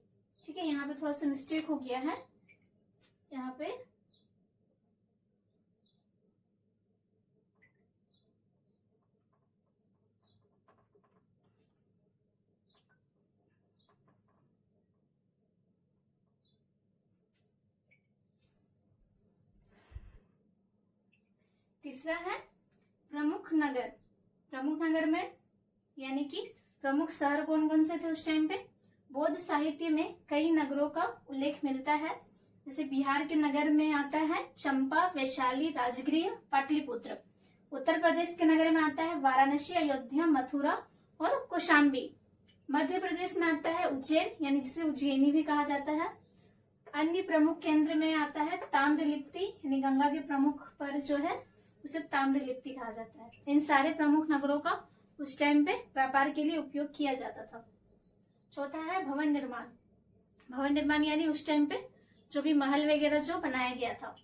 [SPEAKER 1] ठीक है। यहाँ पे थोड़ा सा मिस्टेक हो गया है, यहाँ पे तीसरा है प्रमुख नगर। प्रमुख नगर में यानी कि प्रमुख शहर कौन कौन से थे उस टाइम पे? बौद्ध साहित्य में कई नगरों का उल्लेख मिलता है। जैसे बिहार के नगर में आता है चंपा, वैशाली, राजगृह, पाटलिपुत्र। उत्तर प्रदेश के नगर में आता है वाराणसी, अयोध्या, मथुरा और कौशाम्बी। मध्य प्रदेश में आता है उज्जैन, यानी जिसे उज्जैनी भी कहा जाता है। अन्य प्रमुख केंद्र में आता है ताम्रलिप्ति, यानी गंगा के प्रमुख पर जो है उसे ताम्रलिप्ति कहा जाता है। इन सारे प्रमुख नगरों का उस टाइम पे व्यापार के लिए उपयोग किया जाता था। चौथा है भवन निर्माण। भवन निर्माण यानी उस टाइम पे जो भी महल वगैरह जो बनाया गया था।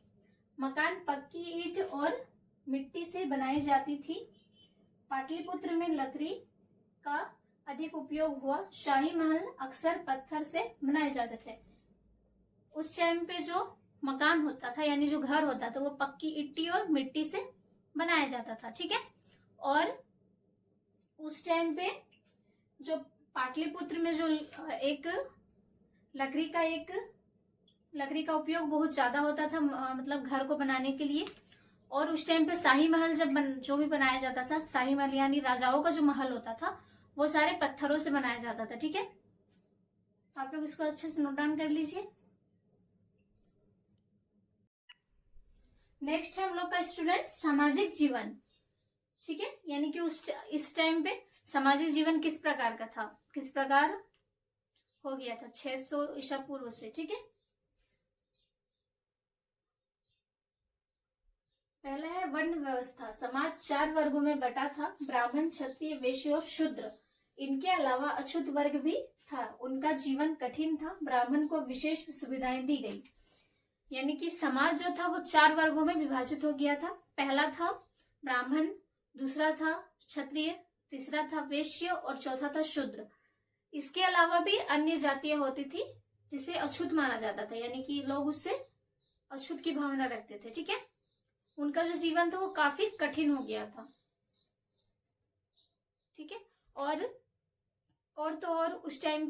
[SPEAKER 1] मकान पक्की ईंट और मिट्टी से बनाई जाती थी। पाटलिपुत्र में लकड़ी का अधिक उपयोग हुआ। शाही महल अक्सर पत्थर से बनाए जाते थे। उस टाइम पे जो मकान होता था यानी जो घर होता था वो पक्की ईंटी और मिट्टी से बनाया जाता था, ठीक है। और उस टाइम पे जो पाटलिपुत्र में जो एक लकड़ी का उपयोग बहुत ज्यादा होता था, मतलब घर को बनाने के लिए। और उस टाइम पे शाही महल जो भी बनाया जाता था, शाही महल यानी राजाओं का जो महल होता था वो सारे पत्थरों से बनाया जाता था, ठीक है। तो आप लोग इसको अच्छे से नोट डाउन कर लीजिए। नेक्स्ट है हम लोग का स्टूडेंट सामाजिक जीवन, ठीक है। यानी कि इस टाइम पे सामाजिक जीवन किस प्रकार का था, किस प्रकार हो गया था 600 ईसा पूर्व से, ठीक है। पहला है वर्ण व्यवस्था। समाज 4 वर्गों में बटा था, ब्राह्मण, क्षत्रिय, वैश्य और शूद्र। इनके अलावा अछूत वर्ग भी था। उनका जीवन कठिन था। ब्राह्मण को विशेष सुविधाएं दी गई। यानी कि समाज जो था वो 4 वर्गों में विभाजित हो गया था। पहला था ब्राह्मण, दूसरा था क्षत्रिय, तीसरा था वैश्य और चौथा था शूद्र। इसके अलावा भी अन्य जातियां होती थी जिसे अछूत माना जाता था, यानी कि लोग उससे अछूत की भावना रखते थे, ठीक है। उनका जो जीवन था वो काफी कठिन हो गया था, ठीक है। और उस टाइम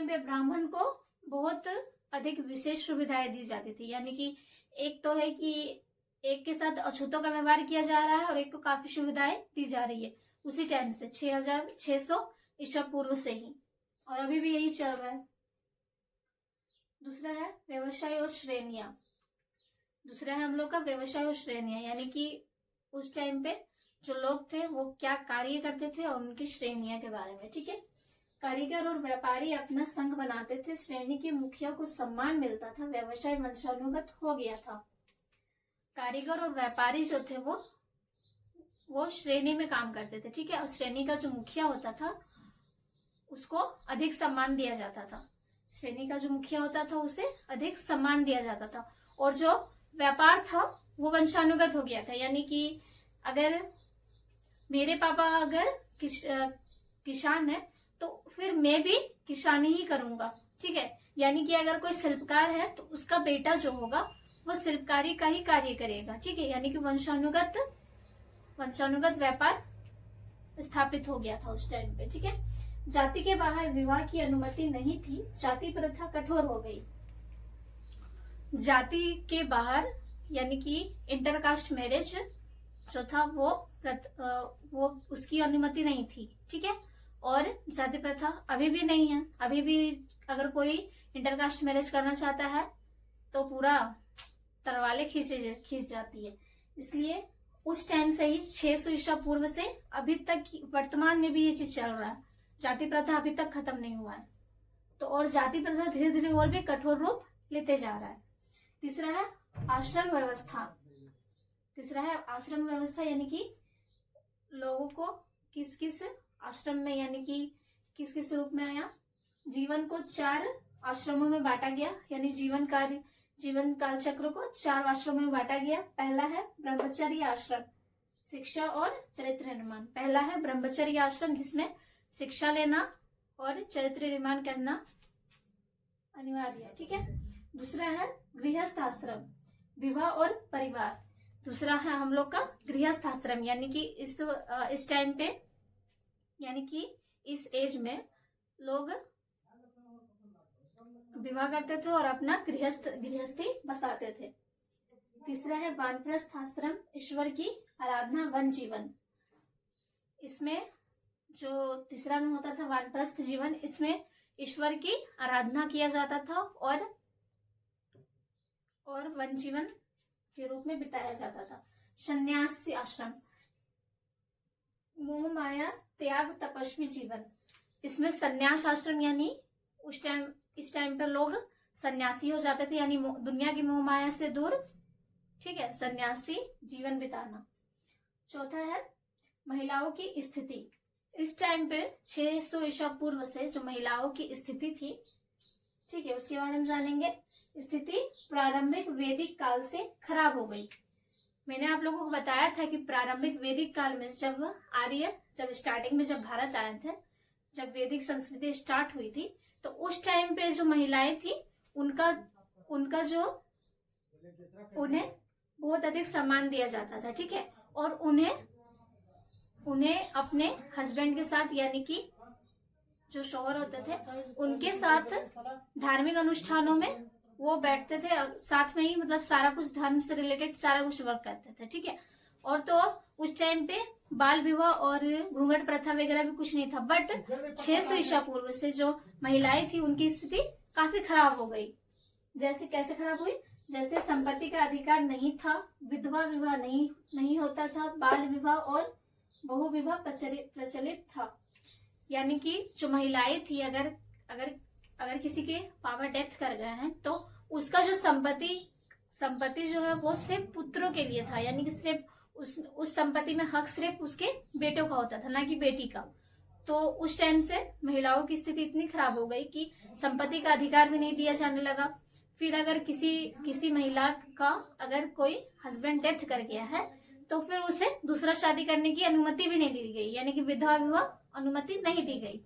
[SPEAKER 1] पे ब्राह्मण को बहुत अधिक विशेष सुविधाएं दी जाती थी। यानी कि एक तो है कि एक के साथ अछूतों का व्यवहार किया जा रहा है और एक को काफी सुविधाएं दी जा रही है उसी टाइम से 6600 ईसा पूर्व से ही, और अभी भी यही चल रहा है। दूसरा है व्यवसाय और श्रेणियां। दूसरा है हम लोग का व्यवसाय और श्रेणियां, यानी कि उस टाइम पे जो लोग थे वो क्या कार्य करते थे और उनकी श्रेणियां के बारे में, ठीक है। कारीगर और व्यापारी अपना संघ बनाते थे। श्रेणी के मुखिया को सम्मान मिलता था। व्यवसाय वंशानुगत हो गया था। कारीगर और व्यापारी जो थे वो श्रेणी में काम करते थे, ठीक है। और श्रेणी का जो मुखिया होता था उसको अधिक सम्मान दिया जाता था। श्रेणी का जो मुखिया होता था उसे अधिक सम्मान दिया जाता था। और जो व्यापार था वो वंशानुगत हो गया था। यानी कि अगर मेरे पापा अगर किसान है तो फिर मैं भी किसानी ही करूंगा, ठीक है। यानी कि अगर कोई शिल्पकार है तो उसका बेटा जो होगा वो शिल्पकारी का ही कार्य करेगा, ठीक है। यानी कि वंशानुगत व्यापार स्थापित हो गया था उस टाइम पे, ठीक है। जाति के बाहर विवाह की अनुमति नहीं थी। जाति प्रथा कठोर हो गई। जाति के बाहर यानी कि इंटरकास्ट मैरिज जो था वो उसकी अनुमति नहीं थी, ठीक है। और जाति प्रथा अभी भी नहीं है। अभी भी अगर कोई इंटरकास्ट मैरिज करना चाहता है तो पूरा तरवाले खींच जाती है। इसलिए उस टाइम से ही 600 ईसा पूर्व से अभी तक वर्तमान में भी ये चीज चल रहा है। जाति प्रथा अभी तक खत्म नहीं हुआ है। तो और जाति प्रथा धीरे धीरे और भी कठोर रूप लेते जा रहा है। तीसरा है आश्रम व्यवस्था। यानी कि लोगों को किस किस आश्रम में यानी कि किस किस रूप में आया। जीवन को 4 आश्रमों में बांटा गया। यानी जीवन काल चक्र को 4 आश्रमों में बांटा गया। पहला है ब्रह्मचर्य आश्रम, शिक्षा और चरित्र निर्माण। पहला है ब्रह्मचर्य आश्रम जिसमें शिक्षा लेना और चरित्र निर्माण करना अनिवार्य है, ठीक है। दूसरा है गृहस्थ आश्रम, विवाह और परिवार। दूसरा है हम लोग का गृहस्थ आश्रम, यानी कि इस टाइम पे यानी कि इस एज में लोग विवाह करते थे और अपना गृहस्थी बसाते थे। तीसरा है वानप्रस्थ आश्रम, ईश्वर की आराधना, वन जीवन। इसमें जो तीसरा में होता था वानप्रस्थ जीवन, इसमें ईश्वर की आराधना किया जाता था और वन जीवन के रूप में बिताया जाता था। संन्यासी आश्रम, मोह माया त्याग तपस्वी जीवन। इसमें संन्यास आश्रम यानी इस टाइम पे लोग सन्यासी हो जाते थे, यानी दुनिया की मोह माया से दूर, ठीक है, सन्यासी जीवन बिताना। चौथा है महिलाओं की स्थिति। इस टाइम पे 600 ईसा पूर्व से जो महिलाओं की स्थिति थी, ठीक है, उसके बारे में जानेंगे। स्थिति प्रारंभिक वैदिक काल से खराब हो गई। मैंने आप लोगों को बताया था कि प्रारंभिक वैदिक काल में जब स्टार्टिंग में जब भारत आए थे, जब वैदिक संस्कृति स्टार्ट हुई थी, तो उस टाइम पे जो महिलाएं थी उनका जो उन्हें बहुत अधिक सम्मान दिया जाता था, ठीक है, और उन्हें अपने हस्बैंड के साथ यानी कि जो शौहर होते थे उनके साथ धार्मिक अनुष्ठानों में वो बैठते थे, साथ में ही मतलब सारा कुछ धर्म से रिलेटेड सारा कुछ वर्क करते थे, ठीक है। और तो उस टाइम पे बाल विवाह और घूंघट प्रथा वगैरह भी कुछ नहीं था, बट 600 ईसा पूर्व से जो महिलाएं थी उनकी स्थिति काफी खराब हो गई। जैसे कैसे खराब हुई? जैसे संपत्ति का अधिकार नहीं था, विधवा विवाह नहीं होता था, बाल विवाह और बहु विवाह प्रचलित था। यानी कि जो महिलाएं थी अगर किसी के पापा डेथ कर गए हैं तो उसका जो संपत्ति जो है वो सिर्फ पुत्रों के लिए था, यानी कि सिर्फ उस संपत्ति में हक सिर्फ उसके बेटों का होता था, ना कि बेटी का। तो उस टाइम से महिलाओं की स्थिति इतनी खराब हो गई कि संपत्ति का अधिकार भी नहीं दिया जाने लगा। फिर अगर किसी महिला का अगर कोई हस्बैंड डेथ कर गया है तो फिर उसे दूसरा शादी करने की अनुमति भी नहीं दी गई, यानी कि विधवा विवाह अनुमति नहीं दी गई।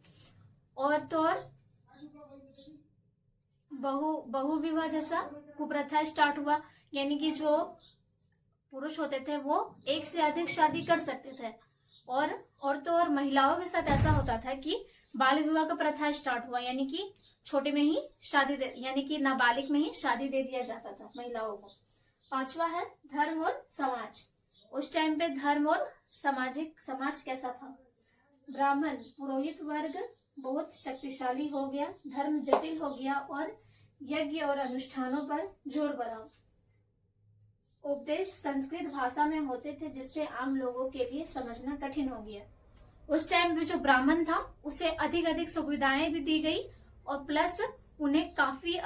[SPEAKER 1] और तो और बहु विवाह जैसा कुप्रथा स्टार्ट हुआ, यानी कि जो पुरुष होते थे वो एक से अधिक शादी कर सकते थे। और तो और महिलाओं के साथ ऐसा होता था कि बाल विवाह का प्रथा स्टार्ट हुआ, यानी कि छोटे में ही यानी कि नाबालिग में ही शादी दे दिया जाता था महिलाओं को। पांचवा है धर्म और समाज। उस टाइम पे धर्म और समाज कैसा था? ब्राह्मण पुरोहित वर्ग बहुत शक्तिशाली हो गया, धर्म जटिल हो गया और यज्ञ और अनुष्ठानों पर जोर बढ़ा। उपदेश संस्कृत भाषा में होते थे जिससे आम लोगों के लिए समझना कठिन हो गया। उस टाइम में जो ब्राह्मण था उसे अधिक सुविधाएं भी दी गई और प्लस उन्हें काफी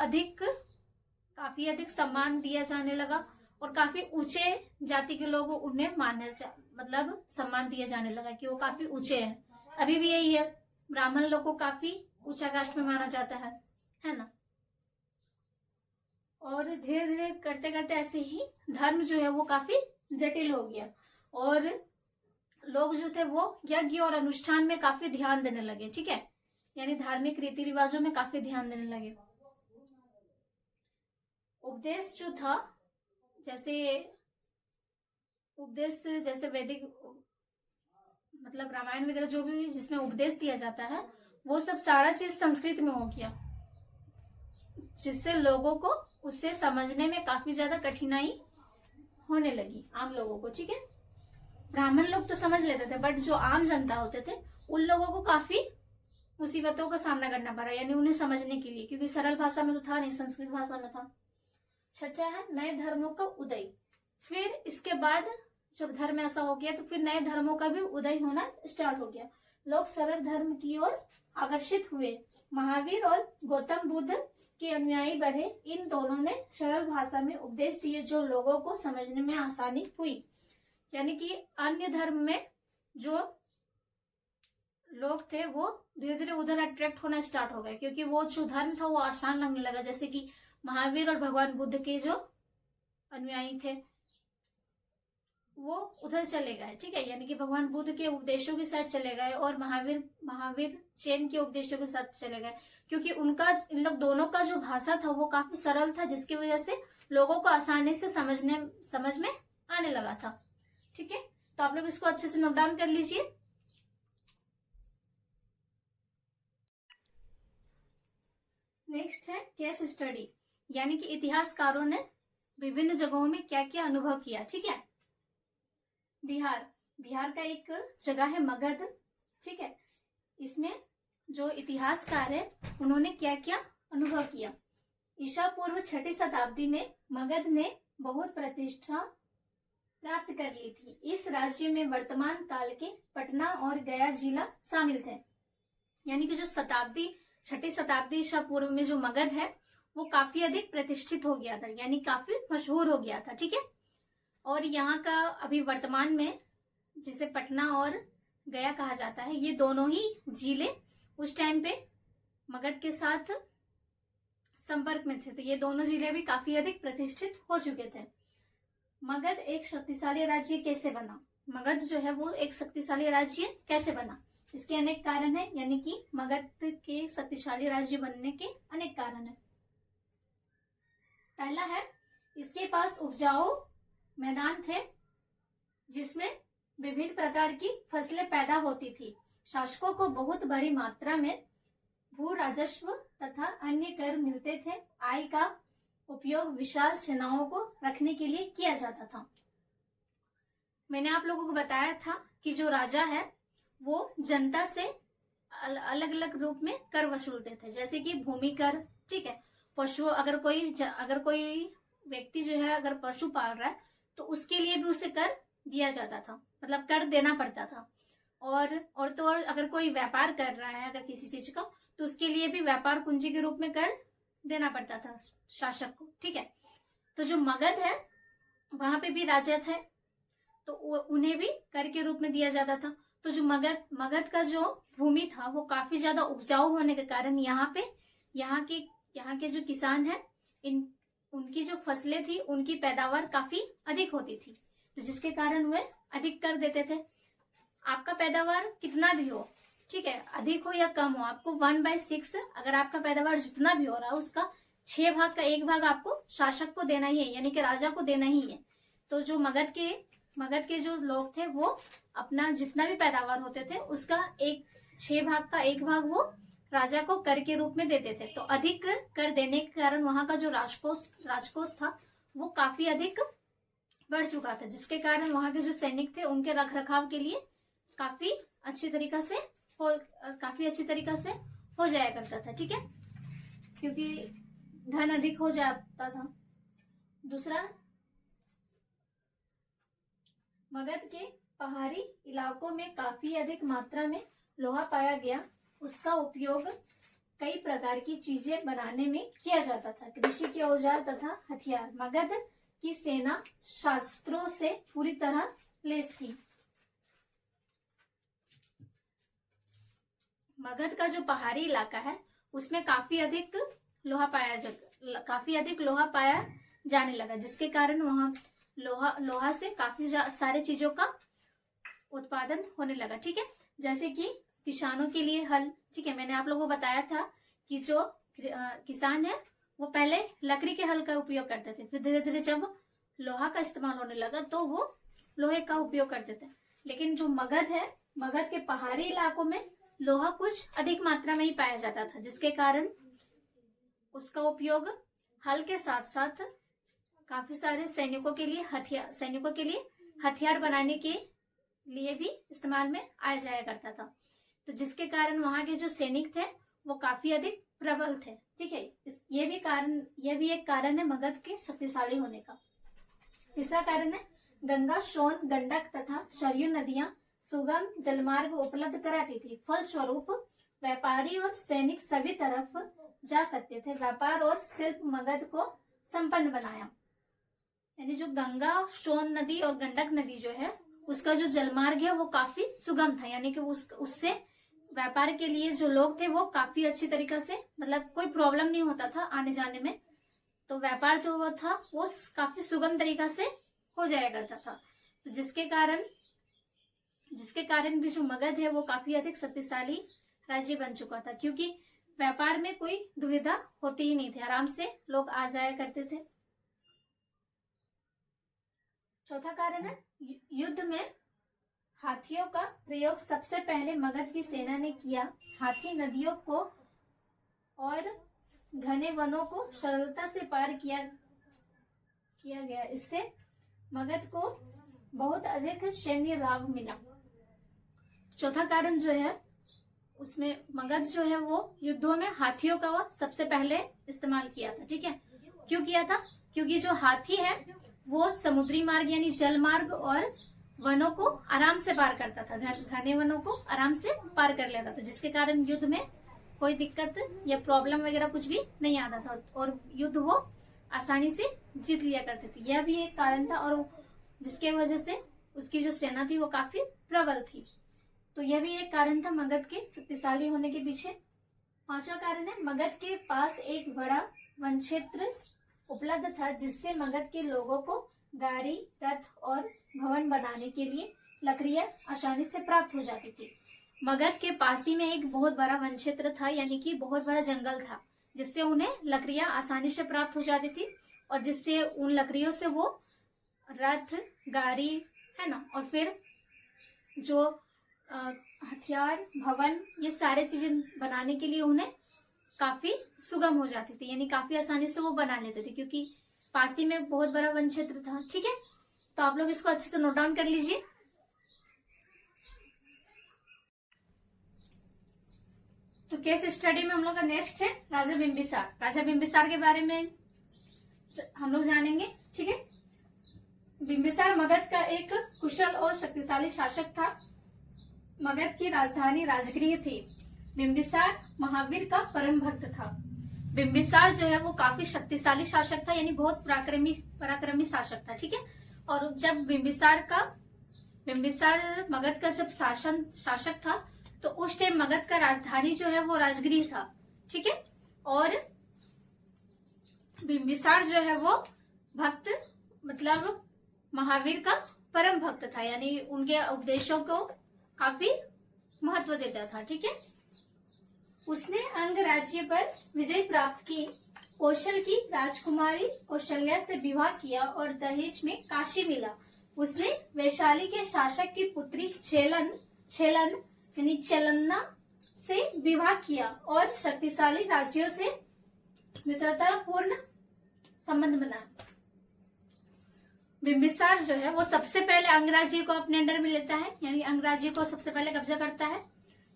[SPEAKER 1] अधिक सम्मान दिया जाने लगा और काफी ऊंचे जाति के लोग उन्हें मतलब सम्मान दिया जाने लगा कि वो काफी ऊंचे हैं। अभी भी यही है, ब्राह्मण लोग को काफी ऊंचा कास्ट में माना जाता है ना। और धीरे धीरे करते करते ऐसे ही धर्म जो है वो काफी जटिल हो गया और लोग जो थे वो यज्ञ और अनुष्ठान में काफी ध्यान देने लगे, ठीक है, यानी धार्मिक रीति रिवाजों में काफी ध्यान देने लगे। उपदेश जो था जैसे वैदिक मतलब रामायण वगैरह जो भी जिसमें उपदेश दिया जाता है वो सब सारा चीज संस्कृत में हो गया, जिससे लोगों को उसे समझने में काफी ज्यादा कठिनाई होने लगी आम लोगों को, ठीक है। ब्राह्मण लोग तो समझ लेते थे बट जो आम जनता होते थे उन लोगों को काफी मुसीबतों का सामना करना पड़ा, यानी उन्हें समझने के लिए, क्योंकि सरल भाषा में तो था नहीं, संस्कृत भाषा में था। छठा है नए धर्मों का उदय। फिर इसके बाद जब धर्म ऐसा हो गया तो फिर नए धर्मों का भी उदय होना स्टार्ट हो गया। लोग सरल धर्म की ओर आकर्षित हुए। महावीर और गौतम बुद्ध के अनुयायी बढ़े। इन दोनों ने सरल भाषा में उपदेश दिए जो लोगों को समझने में आसानी हुई, यानी कि अन्य धर्म में जो लोग थे वो धीरे धीरे उधर अट्रैक्ट होना स्टार्ट हो गए, क्योंकि वो जो धर्म था वो आसान लगने लगा। जैसे कि महावीर और भगवान बुद्ध के जो अनुयायी थे वो उधर चले गए, ठीक है, यानी कि भगवान बुद्ध के उपदेशों के साथ चले गए और महावीर जैन के उपदेशों के साथ चले गए, क्योंकि इन लोग दोनों का जो भाषा था वो काफी सरल था, जिसकी वजह से लोगों को आसानी से समझ में आने लगा था, ठीक है। तो आप लोग इसको अच्छे से नोट डाउन कर लीजिए। नेक्स्ट है केस स्टडी, यानी कि इतिहासकारों ने विभिन्न जगहों में क्या क्या अनुभव किया, ठीक है। बिहार का एक जगह है मगध, ठीक है। इसमें जो इतिहासकार है उन्होंने क्या क्या अनुभव किया। ईसा पूर्व 6ठी शताब्दी में मगध ने बहुत प्रतिष्ठा प्राप्त कर ली थी। इस राज्य में वर्तमान काल के पटना और गया जिला शामिल थे। यानी कि जो छठी शताब्दी ईसा पूर्व में जो मगध है वो काफी अधिक प्रतिष्ठित हो गया था, यानी काफी मशहूर हो गया था। ठीक है। और यहाँ का अभी वर्तमान में जिसे पटना और गया कहा जाता है, ये दोनों ही जिले उस टाइम पे मगध के साथ संपर्क में थे। तो ये दोनों जिले भी काफी अधिक प्रतिष्ठित हो चुके थे। मगध एक शक्तिशाली राज्य कैसे बना? मगध जो है वो एक शक्तिशाली राज्य कैसे बना? इसके अनेक कारण है, यानी कि मगध के शक्तिशाली राज्य बनने के अनेक कारण है। पहला है, इसके पास उपजाऊ मैदान थे जिसमें विभिन्न प्रकार की फसलें पैदा होती थी। शासकों को बहुत बड़ी मात्रा में भू राजस्व तथा अन्य कर मिलते थे। आय का उपयोग विशाल सेनाओं को रखने के लिए किया जाता था। मैंने आप लोगों को बताया था कि जो राजा है वो जनता से अलग अलग रूप में कर वसूलते थे, जैसे कि भूमि कर, ठीक है। पशु अगर कोई व्यक्ति जो है अगर पशु पाल रहा है तो उसके लिए भी उसे कर दिया जाता था, मतलब कर देना पड़ता था। और अगर कोई व्यापार कर रहा है अगर किसी चीज का, तो उसके लिए भी व्यापार पूंजी के रूप में कर देना पड़ता था शासक को। ठीक है। तो जो मगध है वहां पे भी राजा थे, तो उन्हें भी कर के रूप में दिया जाता था। तो जो मगध का जो भूमि था वो काफी ज्यादा उपजाऊ होने के कारण यहाँ के जो किसान हैं उनकी जो फसलें थी उनकी पैदावार काफी अधिक होती थी, तो जिसके कारण वे अधिक कर देते थे। आपका पैदावार कितना भी हो, ठीक है, अधिक हो या कम हो, आपको 1/6 अगर आपका पैदावार जितना भी हो रहा है उसका 6 भाग का 1 भाग आपको शासक को देना ही है, यानी कि राजा को देना ही है। तो जो मगध के जो लोग थे वो अपना जितना भी पैदावार होते थे उसका 6 भाग का 1 भाग वो राजा को कर के रूप में देते थे। तो अधिक कर देने के कारण वहां का जो राजकोष था वो काफी अधिक बढ़ चुका था, जिसके कारण वहां के जो सैनिक थे उनके रख रखाव के लिए काफी अच्छी तरीका से हो जाया करता था। ठीक है, क्योंकि धन अधिक हो जाता था। दूसरा, मगध के पहाड़ी इलाकों में काफी अधिक मात्रा में लोहा पाया गया। उसका उपयोग कई प्रकार की चीजें बनाने में किया जाता था, कृषि के औजार तथा हथियार। मगध की सेना शस्त्रों से पूरी तरह लैस थी। मगध का जो पहाड़ी इलाका है उसमें काफी अधिक लोहा पाया जाने लगा, जिसके कारण वहां लोहा से काफी सारे चीजों का उत्पादन होने लगा। ठीक है, जैसे कि किसानों के लिए हल। ठीक है, मैंने आप लोगों को बताया था कि जो किसान है वो पहले लकड़ी के हल का उपयोग करते थे, फिर धीरे धीरे जब लोहा का इस्तेमाल होने लगा तो वो लोहे का उपयोग करते थे। लेकिन जो मगध है, मगध के पहाड़ी इलाकों में लोहा कुछ अधिक मात्रा में ही पाया जाता था, जिसके कारण उसका उपयोग हल के साथ साथ काफी सारे सैनिकों के लिए हथियार बनाने के लिए भी इस्तेमाल में आया जाया करता था। तो जिसके कारण वहां के जो सैनिक थे वो काफी अधिक प्रबल थे। ठीक है, ये भी एक कारण है मगध के शक्तिशाली होने का। तीसरा कारण है, गंगा, सोन, गंडक तथा सरयू नदियां सुगम जलमार्ग उपलब्ध कराती थी। फलस्वरूप व्यापारी और सैनिक सभी तरफ जा सकते थे। व्यापार और शिल्प मगध को संपन्न बनाया। यानी जो गंगा, सोन नदी और गंडक नदी जो है उसका जो जलमार्ग है वो काफी सुगम था, यानी कि उससे व्यापार के लिए जो लोग थे वो काफी अच्छी तरीके से, मतलब कोई प्रॉब्लम नहीं होता था आने जाने में। तो व्यापार जो वो था वो काफी सुगम तरीका से हो जाया करता था। तो जिसके कारण भी जो मगध है वो काफी अधिक शक्तिशाली राज्य बन चुका था, क्योंकि व्यापार में कोई दुविधा होती ही नहीं थी, आराम से लोग आ जाया करते थे। चौथा कारण है, युद्ध में हाथियों का प्रयोग सबसे पहले मगध की सेना ने किया। हाथी नदियों को और घने वनों को सरलता से पार किया गया। इससे मगध को बहुत अधिक सैन्य लाभ मिला। चौथा कारण जो है उसमें मगध जो है वो युद्धों में हाथियों का सबसे पहले इस्तेमाल किया था। ठीक है, क्यों किया था? क्योंकि जो हाथी है वो समुद्री मार्ग यानी जल मार्ग और वनों को आराम से पार करता था, घने वनों को आराम से पार कर लेता था, जिसके कारण युद्ध में कोई दिक्कत या प्रॉब्लम वगैरह कुछ भी नहीं आता था और युद्ध वो आसानी से जीत लिया करते थे। यह भी एक कारण था और जिसके वजह से उसकी जो सेना थी वो काफी प्रबल थी। तो यह भी एक कारण था मगध के शक्तिशाली होने के पीछे। पांचवा कारण है, मगध के पास एक बड़ा वन क्षेत्र उपलब्ध था, जिससे मगध के लोगों को गाड़ी, रथ और भवन बनाने के लिए लकड़ियां आसानी से प्राप्त हो जाती थी। मगध के पास ही में एक बहुत बड़ा वन क्षेत्र था, यानी कि बहुत बड़ा जंगल था, जिससे उन्हें लकड़ियां आसानी से प्राप्त हो जाती थी और जिससे उन लकड़ियों से वो रथ, गाड़ी, है ना, और फिर जो हथियार, भवन, ये सारे चीजें बनाने के लिए उन्हें काफी सुगम हो जाती थी, यानी काफी आसानी से वो बना लेते थे, क्योंकि पास ही में बहुत बड़ा वन क्षेत्र था। ठीक है, तो आप लोग इसको अच्छे से नोट डाउन कर लीजिए। तो केस स्टडी में हम लोग का नेक्स्ट है राजा बिंबिसार। राजा बिंबिसार के बारे में हम लोग जानेंगे। ठीक है, बिंबिसार मगध का एक कुशल और शक्तिशाली शासक था। मगध की राजधानी राजगृह थी। बिंबिसार महावीर का परम भक्त था। बिंबिसार जो है वो काफी शक्तिशाली शासक था, यानी बहुत पराक्रमी शासक था। ठीक है, और जब बिंबिसार मगध का जब शासक था तो उस टाइम मगध का राजधानी जो है वो राजगृह था। ठीक है, और बिंबिसार जो है वो भक्त मतलब महावीर का परम भक्त था, यानी उनके उपदेशों को काफी महत्व देता था। ठीक है, उसने अंग राज्य पर विजय प्राप्त की, कौशल की राजकुमारी कौशल्या से विवाह किया और दहेज में काशी मिला। उसने वैशाली के शासक की पुत्री छेलन यानी चलन्ना से विवाह किया और शक्तिशाली राज्यों से मित्रतापूर्ण संबंध बनाया। बिंबिसार जो है वो सबसे पहले अंगराज्य को अपने अंडर में लेता है, यानी अंगराज्य को सबसे पहले कब्जा करता है।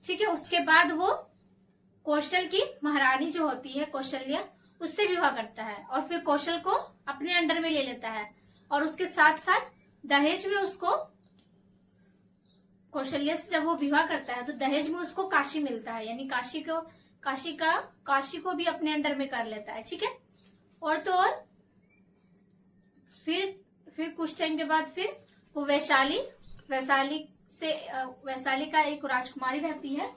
[SPEAKER 1] ठीक है, उसके बाद वो कौशल की महारानी जो होती है कौशल्या, उससे विवाह करता है और फिर कौशल को अपने अंडर में ले लेता है और उसके साथ साथ दहेज में उसको, कौशल्या से जब वो विवाह करता है तो दहेज में उसको काशी मिलता है, यानी काशी को भी अपने अंडर में कर लेता है। ठीक है, और तो और फिर कुछ टाइम के बाद फिर वो वैशाली का एक राजकुमारी रहती है,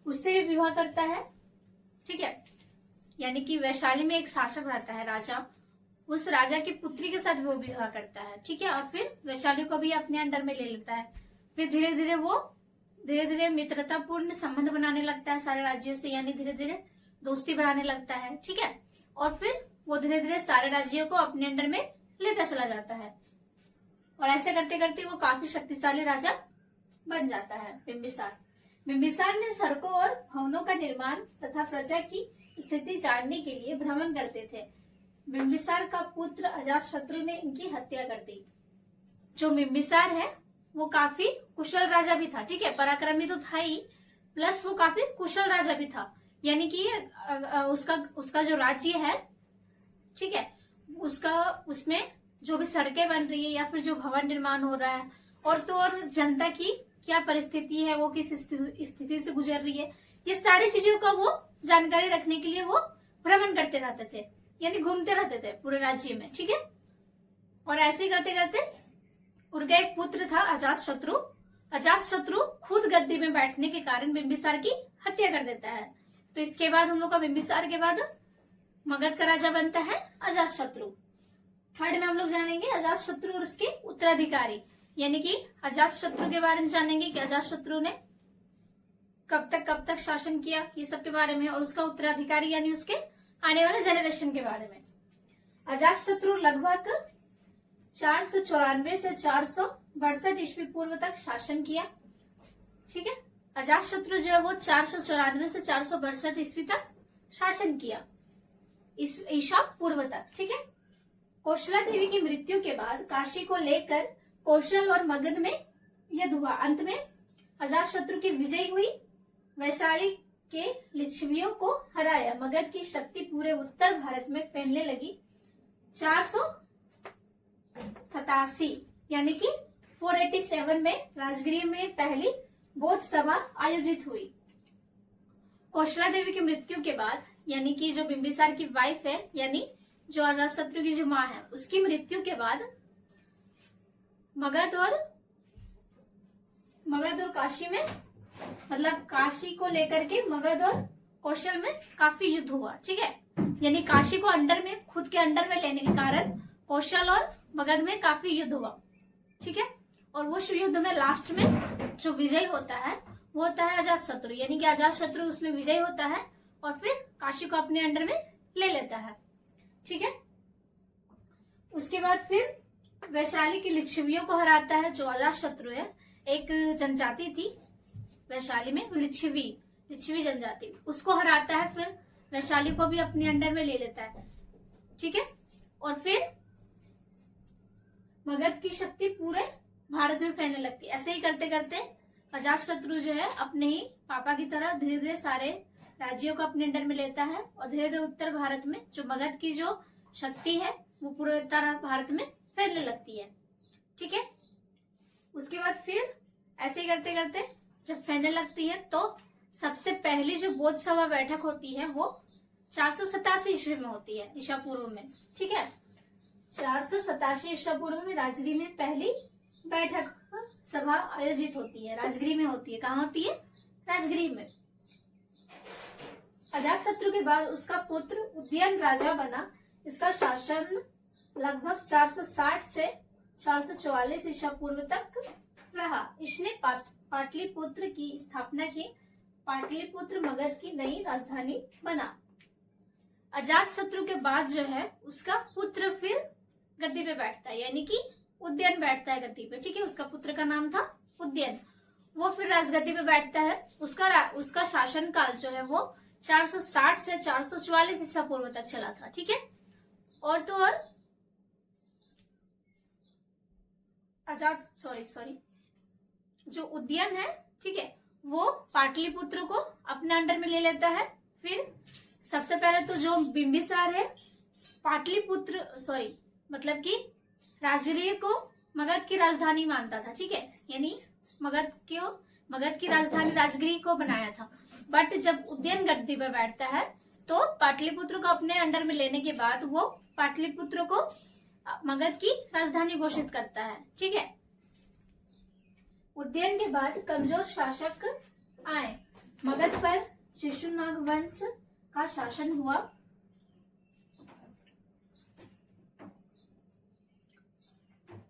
[SPEAKER 1] उससे भी विवाह करता है। ठीक है, यानी कि वैशाली में एक शासक रहता है राजा, उस राजा की पुत्री के साथ वो विवाह करता है। ठीक है, और फिर वैशाली को भी अपने अंडर में ले लेता है। फिर धीरे धीरे मित्रतापूर्ण संबंध बनाने लगता है सारे राज्यों से, यानी धीरे धीरे दोस्ती बनाने लगता है। ठीक है, और फिर वो धीरे धीरे सारे राज्यों को अपने अंडर में लेता चला जाता है और ऐसे करते करते वो काफी शक्तिशाली राजा बन जाता है। बिंबिसार ने सड़कों और भवनों का निर्माण तथा प्रजा की स्थिति जानने के लिए भ्रमण करते थे। बिंबिसार का पुत्र अजातशत्रु ने इनकी हत्या कर दी। जो बिंबिसार है वो काफी कुशल राजा भी था। ठीक है, पराक्रमी तो था ही, प्लस वो काफी कुशल राजा भी था, यानी कि उसका जो राज्य है, ठीक है, उसमें जो भी सड़कें बन रही है या फिर जो भवन निर्माण हो रहा है और तो और जनता की क्या परिस्थिति है, वो किस स्थिति से गुजर रही है, ये सारी चीजों का वो जानकारी रखने के लिए वो भ्रमण करते रहते थे, यानी घूमते रहते थे पूरे राज्य में। ठीक है, और ऐसे ही करते करते उनका एक पुत्र था अजातशत्रु खुद गद्दी में बैठने के कारण बिंबिसार की हत्या कर देता है। तो इसके बाद हम लोग का बिंबिसार के बाद मगध का राजा बनता है अजातशत्रु। थर्ड में हम लोग जानेंगे अजातशत्रु और उसके उत्तराधिकारी, यानी कि अजातशत्रु के बारे में जानेंगे कि अजातशत्रु ने कब तक शासन किया, ये सब के बारे में, और उसका उत्तराधिकारी यानी उसके आने वाले जनरेशन के बारे में। अजातशत्रु लगभग 494 से 462 ईस्वी पूर्व तक शासन किया। ठीक है, अजातशत्रु जो है वो 494 से 462 ईस्वी तक शासन किया, ईसा पूर्व तक। ठीक है, कौशला देवी की मृत्यु के बाद काशी को लेकर कौशल और मगध में युद्ध हुआ। अंत में अजातशत्रु की विजय हुई, वैशाली के लिच्छवियों को हराया, मगध की शक्ति पूरे उत्तर भारत में फैलने लगी। 487 यानी कि 487 में राजगृह में पहली बौद्ध सभा आयोजित हुई। कौशला देवी की मृत्यु के बाद यानी कि जो बिंबिसार की वाइफ है यानी जो अजातशत्रु की जो माँ है उसकी मृत्यु के बाद मगध और काशी में मतलब काशी को लेकर के मगध और कौशल में काफी युद्ध हुआ। ठीक है, यानी काशी को अंडर में खुद के अंडर में लेने के कारण कौशल और मगध में काफी युद्ध हुआ। ठीक है, और वो युद्ध में लास्ट में जो विजय होता है वो होता है अजातशत्रु, यानी कि अजातशत्रु उसमें विजय होता है और फिर काशी को अपने अंडर में ले लेता है। ठीक है, उसके बाद फिर वैशाली की लिच्छवियों को हराता है। जो अजातशत्रु है एक जनजाति थी वैशाली में, लिच्छवी जनजाति, उसको हराता है, फिर वैशाली को भी अपने अंडर में ले लेता है। ठीक है, और फिर मगध की शक्ति पूरे भारत में फैलने लगती है। ऐसे ही करते करते अजातशत्रु जो है अपने ही पापा की तरह धीरे धीरे सारे राज्यों को अपने अंडर में लेता है और धीरे धीरे उत्तर भारत में जो मगध की जो शक्ति है वो पूरे उत्तर भारत में फैलने लगती है। ठीक है, उसके बाद फिर ऐसे ही करते करते जब फैलने लगती है तो सबसे पहली जो बौद्ध सभा बैठक होती है वो 487 ईस्वी में होती है, ईसा पूर्व में। ठीक है, 487 ईसा पूर्व में राजगृह में पहली बैठक सभा आयोजित होती है, राजगृह में होती है। कहाँ होती है? राजगृह में। अजातशत्रु के बाद उसका पुत्र उदयन राजा बना। इसका शासन लगभग 460 से 444 ईसा पूर्व तक रहा। इसने पाटलिपुत्र की स्थापना की। पाटलिपुत्र मगध की नई राजधानी बना। अजातशत्रु के बाद जो है उसका पुत्र फिर गद्दी पे बैठता है, यानी कि उदयन बैठता है गद्दी पे। ठीक है, उसका पुत्र का नाम था उदयन। वो फिर राजगद्दी पे बैठता है। उसका शासन काल जो है वो 460 से 444 ईसा पूर्व तक चला था। ठीक है, और तो और जो उदयन है, ठीक है, वो पाटलिपुत्र को अपने अंडर में ले लेता है। फिर सबसे पहले तो जो बिंबिसार है मतलब कि राजगृह को मगध की राजधानी मानता था। ठीक है, यानी मगध की राजधानी राजगृह को बनाया था। बट जब उदयन गद्दी पर बैठता है तो पाटलिपुत्र को अपने अंडर में लेने के बाद वो पाटलिपुत्र को मगध की राजधानी घोषित करता है। ठीक है, उदयन के बाद कमजोर शासक आए। मगध पर शिशुनाग वंश का शासन हुआ।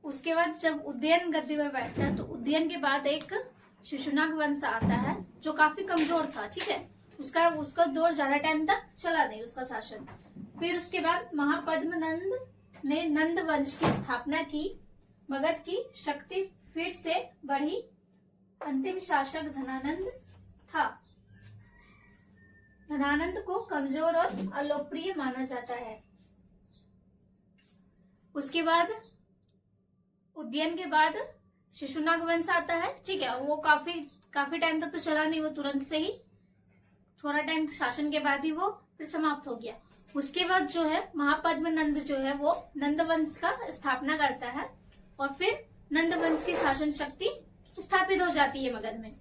[SPEAKER 1] उसके बाद जब उदयन गद्दी पर बैठता है तो उदयन के बाद एक शिशुनाग वंश आता है जो काफी कमजोर था। ठीक है, उसका दौर ज्यादा टाइम तक चला नहीं उसका शासन। फिर उसके बाद महापद्मनंद ने नंद वंश की स्थापना की। मगध की शक्ति फिर से बढ़ी। अंतिम शासक धनानंद था। धनानंद को कमजोर और अलोकप्रिय माना जाता है। उसके बाद उदयन के बाद शिशुनाग वंश आता है। ठीक है, वो काफी टाइम तक तो चला नहीं, वो तुरंत से ही थोड़ा टाइम शासन के बाद ही वो फिर समाप्त हो गया। उसके बाद जो है महापद्मनंद जो है वो नंद वंश का स्थापना करता है और फिर नंद वंश की शासन शक्ति स्थापित हो जाती है मगध में।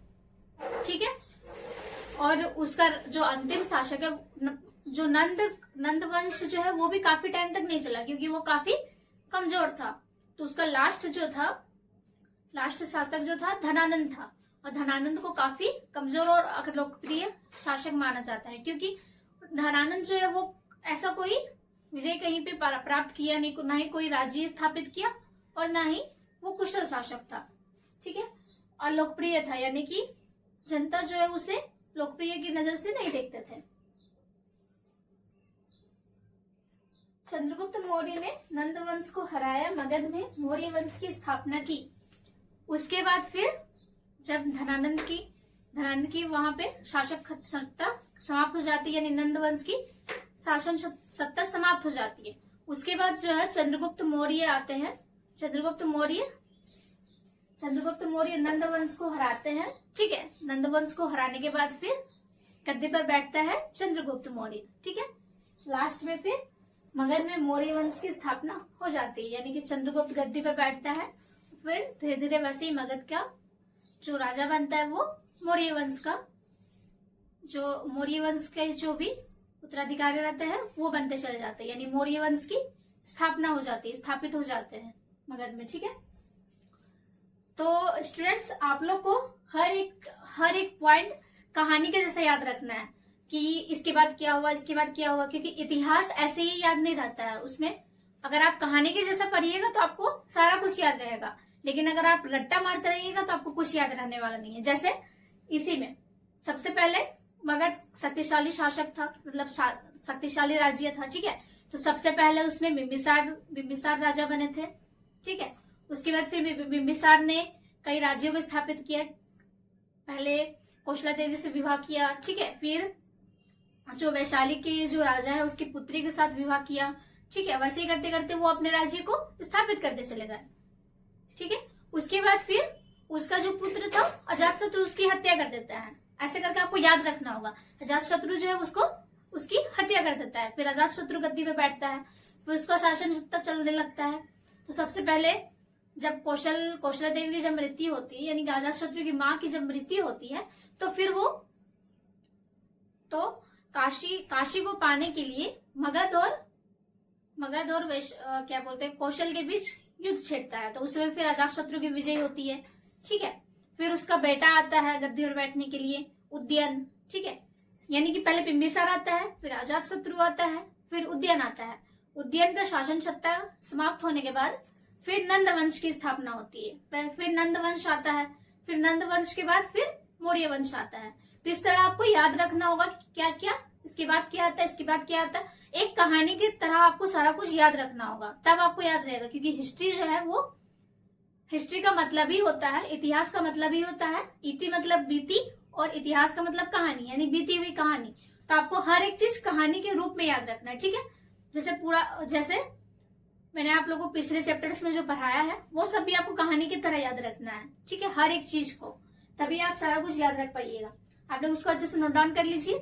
[SPEAKER 1] ठीक है, और उसका जो अंतिम शासक है जो नंद वंश जो है वो भी काफी टाइम तक नहीं चला क्योंकि वो काफी कमजोर था। तो उसका लास्ट शासक जो था धनानंद था, और धनानंद को काफी कमजोर और लोकप्रिय शासक माना जाता है क्योंकि धनानंद जो है वो ऐसा कोई विजय कहीं पे प्राप्त किया नहीं, ना ही कोई राज्य स्थापित किया और ना ही वो कुशल शासक था। ठीक है, और लोकप्रिय था, यानी कि जनता जो है उसे लोकप्रिय की नजर से नहीं देखते थे। चंद्रगुप्त मौर्य ने नंद वंश को हराया। मगध में मौर्य वंश की स्थापना की। उसके बाद फिर जब धनानंद की वहां पे शासक सत्ता समाप्त हो जाती है, यानी नंद वंश की शासन सत्ता समाप्त हो जाती है। उसके बाद जो है चंद्रगुप्त मौर्य आते हैं। चंद्रगुप्त मौर्य नंद वंश को हराते हैं। ठीक है, नंद वंश को हराने के बाद फिर गद्दी पर बैठता है चंद्रगुप्त मौर्य। ठीक है, लास्ट में फिर मगध में मौर्य वंश की स्थापना हो जाती है, यानी कि चंद्रगुप्त गद्दी पर बैठता है। फिर धीरे धीरे वैसे ही मगध का जो राजा बनता है वो मौर्य वंश के जो भी उत्तराधिकारी रहते हैं वो बनते चले जाते हैं, यानी मौर्य वंश की स्थापना हो जाती है, स्थापित हो जाते हैं मगध में। ठीक है, तो स्टूडेंट्स आप लोग को हर एक पॉइंट कहानी के जैसा याद रखना है कि इसके बाद क्या हुआ, इसके बाद क्या हुआ, क्योंकि इतिहास ऐसे ही याद नहीं रहता है। उसमें अगर आप कहानी के जैसा पढ़िएगा तो आपको सारा कुछ याद रहेगा, लेकिन अगर आप रट्टा मारते रहिएगा तो आपको कुछ याद रहने वाला नहीं है। जैसे इसी में सबसे पहले मगध शक्तिशाली शासक था, मतलब शक्तिशाली राज्य था। ठीक है, तो सबसे पहले उसमें बिंबिसार राजा बने थे। ठीक है, उसके बाद फिर बिंबिसार ने कई राज्यों को स्थापित किया। पहले कौशला देवी से विवाह किया। ठीक है, फिर जो वैशाली के जो राजा है उसकी पुत्री के साथ विवाह किया। ठीक है, वैसे ही करते करते वो अपने राज्य को स्थापित करते चले गए। ठीक है, उसके बाद फिर उसका जो पुत्र था अजातशत्रु उसकी हत्या कर देता है। ऐसे करके आपको याद रखना होगा, अजातशत्रु जो है उसकी हत्या कर देता है। फिर अजातशत्रु गद्दी पे बैठता है, फिर उसका शासन सत्ता चलने लगता है। तो सबसे पहले जब कौशला देवी की जब मृत्यु होती है, यानी कि अजातशत्रु की माँ की जब मृत्यु होती है, तो फिर वो काशी को पाने के लिए मगध और क्या बोलते हैं कौशल के बीच युद्ध छेड़ता है। तो उसमें फिर अजातशत्रु की विजय होती है। ठीक है, फिर उसका बेटा आता है गद्दी पर बैठने के लिए, उदयन। ठीक है, यानी कि पहले बिंबिसार आता है, फिर अजातशत्रु आता है, फिर उदयन आता है। उदयन का शासन सत्ता समाप्त होने के बाद फिर नंद वंश की स्थापना होती है। फिर नंद वंश आता है, फिर नंद वंश के बाद फिर मौर्य वंश आता है। तो इस तरह आपको याद रखना होगा कि क्या क्या, इसके बाद क्या आता है, इसके बाद क्या आता है। एक कहानी की तरह आपको सारा कुछ याद रखना होगा, तब आपको याद रहेगा। क्योंकि हिस्ट्री जो है वो, हिस्ट्री का मतलब ही होता है, इतिहास का मतलब ही होता है, इति मतलब बीती और इतिहास का मतलब कहानी, यानी बीती हुई कहानी। तो आपको हर एक चीज कहानी के रूप में याद रखना है। ठीक है, जैसे मैंने आप लोगों को पिछले चैप्टर्स में जो पढ़ाया है वो सब भी आपको कहानी की तरह याद रखना है। ठीक है, हर एक चीज को, तभी आप सारा कुछ याद रख पाइएगा। आप लोग उसको अच्छे से नोट डाउन कर लीजिए।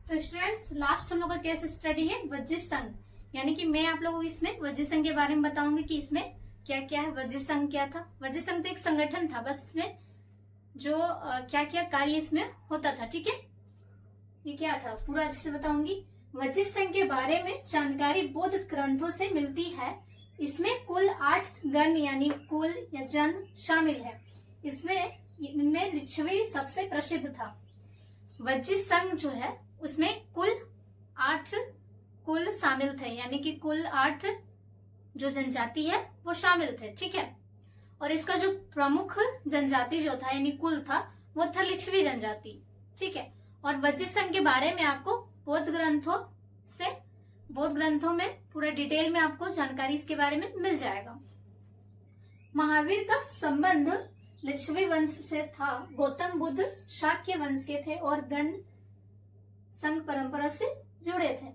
[SPEAKER 1] तो स्टूडेंट्स लास्ट हम लोग का केस स्टडी है वज्जित संघ, यानी कि मैं आप लोगों को इसमें वज्जित संघ के बारे में बताऊंगी कि इसमें क्या क्या है। वज्जित संघ क्या था? वज्जित संघ तो एक संगठन था, बस इसमें जो क्या क्या कार्य इसमें होता था। ठीक है, ये क्या था पूरा अच्छे से बताऊंगी। वज्जित संघ के बारे में जानकारी बौद्ध ग्रंथों से मिलती है। इसमें कुल 8 गण यानी कुल या जन शामिल है। इनमें लिच्छवी सबसे प्रसिद्ध था। वज्जित संघ जो है उसमें कुल 8 कुल शामिल थे, यानी कि कुल 8 जो जनजाति है वो शामिल थे। ठीक है, और इसका जो प्रमुख जनजाति जो था यानी कुल था वो था लिच्छवी जनजाति। ठीक है, और वज्जित संघ के बारे में आपको बौद्ध ग्रंथों में पूरा डिटेल में आपको जानकारी इसके बारे में मिल जाएगा। महावीर का संबंध लिच्छवी वंश से था। गौतम बुद्ध शाक्य वंश के थे और गण संघ परंपरा से जुड़े थे।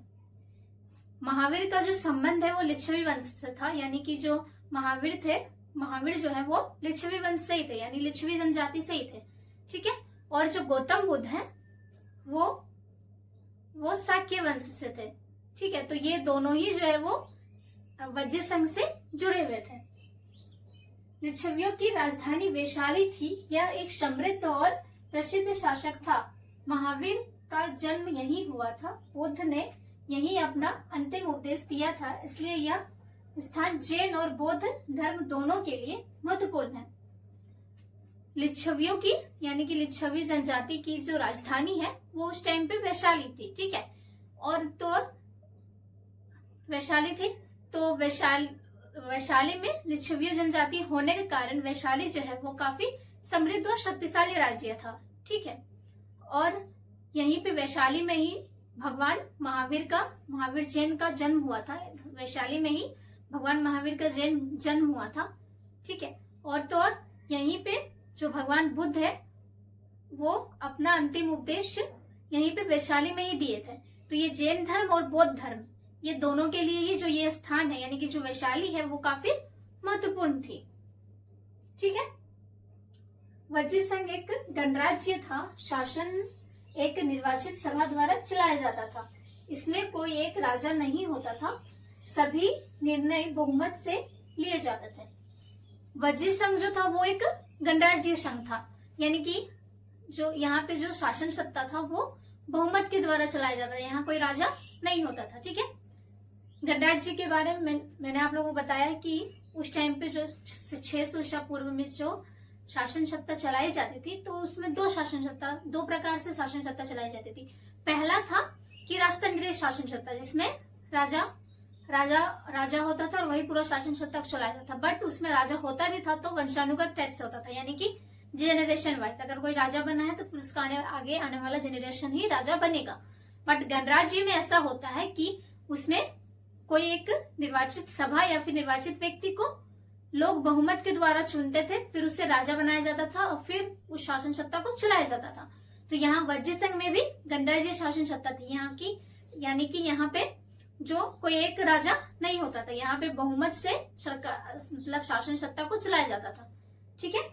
[SPEAKER 1] महावीर का जो संबंध है वो लिच्छवी वंश से था, यानी कि जो महावीर जो है वो लिच्छवी वंश से ही थे, यानी लिच्छवी जनजाति से ही थे। ठीक है, और जो गौतम बुद्ध है वो शाक्य वंश से थे। ठीक है, तो ये दोनों ही जो है वो वज्जित संघ से जुड़े हुए थे। लिच्छवियों की राजधानी वैशाली थी। यह एक समृद्ध और प्रसिद्ध शासक था। महावीर का जन्म यहीं हुआ था। बुद्ध ने यहीं अपना अंतिम उपदेश दिया था, इसलिए यह स्थान जैन और बौद्ध धर्म दोनों के लिए महत्वपूर्ण है। लिच्छवियों की यानी कि लिच्छवी जनजाति की जो राजधानी है वो उस टाइम पे वैशाली थी। ठीक है, और तो वैशाली थी, तो वैशाली में लिच्छवी जनजाति होने के कारण वैशाली जो है वो काफी समृद्ध और शक्तिशाली राज्य था। ठीक है, और यहीं पे वैशाली में ही भगवान महावीर जैन का जन्म हुआ था। वैशाली में ही भगवान महावीर का जन्म हुआ था। ठीक है, और तो और यहीं पे जो भगवान बुद्ध है वो अपना अंतिम उपदेश यहीं पे वैशाली में ही दिए थे। तो ये जैन धर्म और बौद्ध धर्म ये दोनों के लिए ही जो ये स्थान है यानी कि जो वैशाली है वो काफी महत्वपूर्ण थी। ठीक है, वज्जित संघ एक गणराज्य था। एक निर्वाचित सभा द्वारा चलाया जाता था। इसमें कोई एक राजा नहीं होता था, सभी निर्णय बहुमत से लिए जाते थे। वज्जी संघ जो था वो एक गणराज्यीय संघ था, यानी कि जो यहाँ पे जो शासन सत्ता था वो बहुमत के द्वारा चलाया जाता था, यहाँ कोई राजा नहीं होता था। ठीक है, गणराज्य के बारे में मैंने आप लोगों को बताया कि उस टाइम पे जो 600 ईसा पूर्व में जो शासन सत्ता चलाई जाती थी, तो उसमें दो प्रकार से शासन सत्ता चलाई जाती थी। पहला था कि राजतंत्रीय शासन सत्ता, जिसमें राजा होता था और वही पूरा शासन सत्ता चलाता था। बट उसमें राजा होता भी था तो वंशानुगत टाइप से होता था, यानी कि जेनरेशन वाइज अगर कोई राजा बना है तो फिर उसका आगे आने वाला जेनरेशन ही राजा बनेगा। बट गणराज्य में ऐसा होता है कि उसमें कोई एक निर्वाचित सभा या फिर निर्वाचित व्यक्ति को लोग बहुमत के द्वारा चुनते थे, फिर उससे राजा बनाया जाता था और फिर उस शासन सत्ता को चलाया जाता था। तो यहाँ वज्जी संघ में भी गणराज्य शासन सत्ता थी यहाँ की, यानी कि यहाँ पे जो कोई एक राजा नहीं होता था, यहाँ पे बहुमत से सरकार मतलब शासन सत्ता को चलाया जाता था। ठीक है,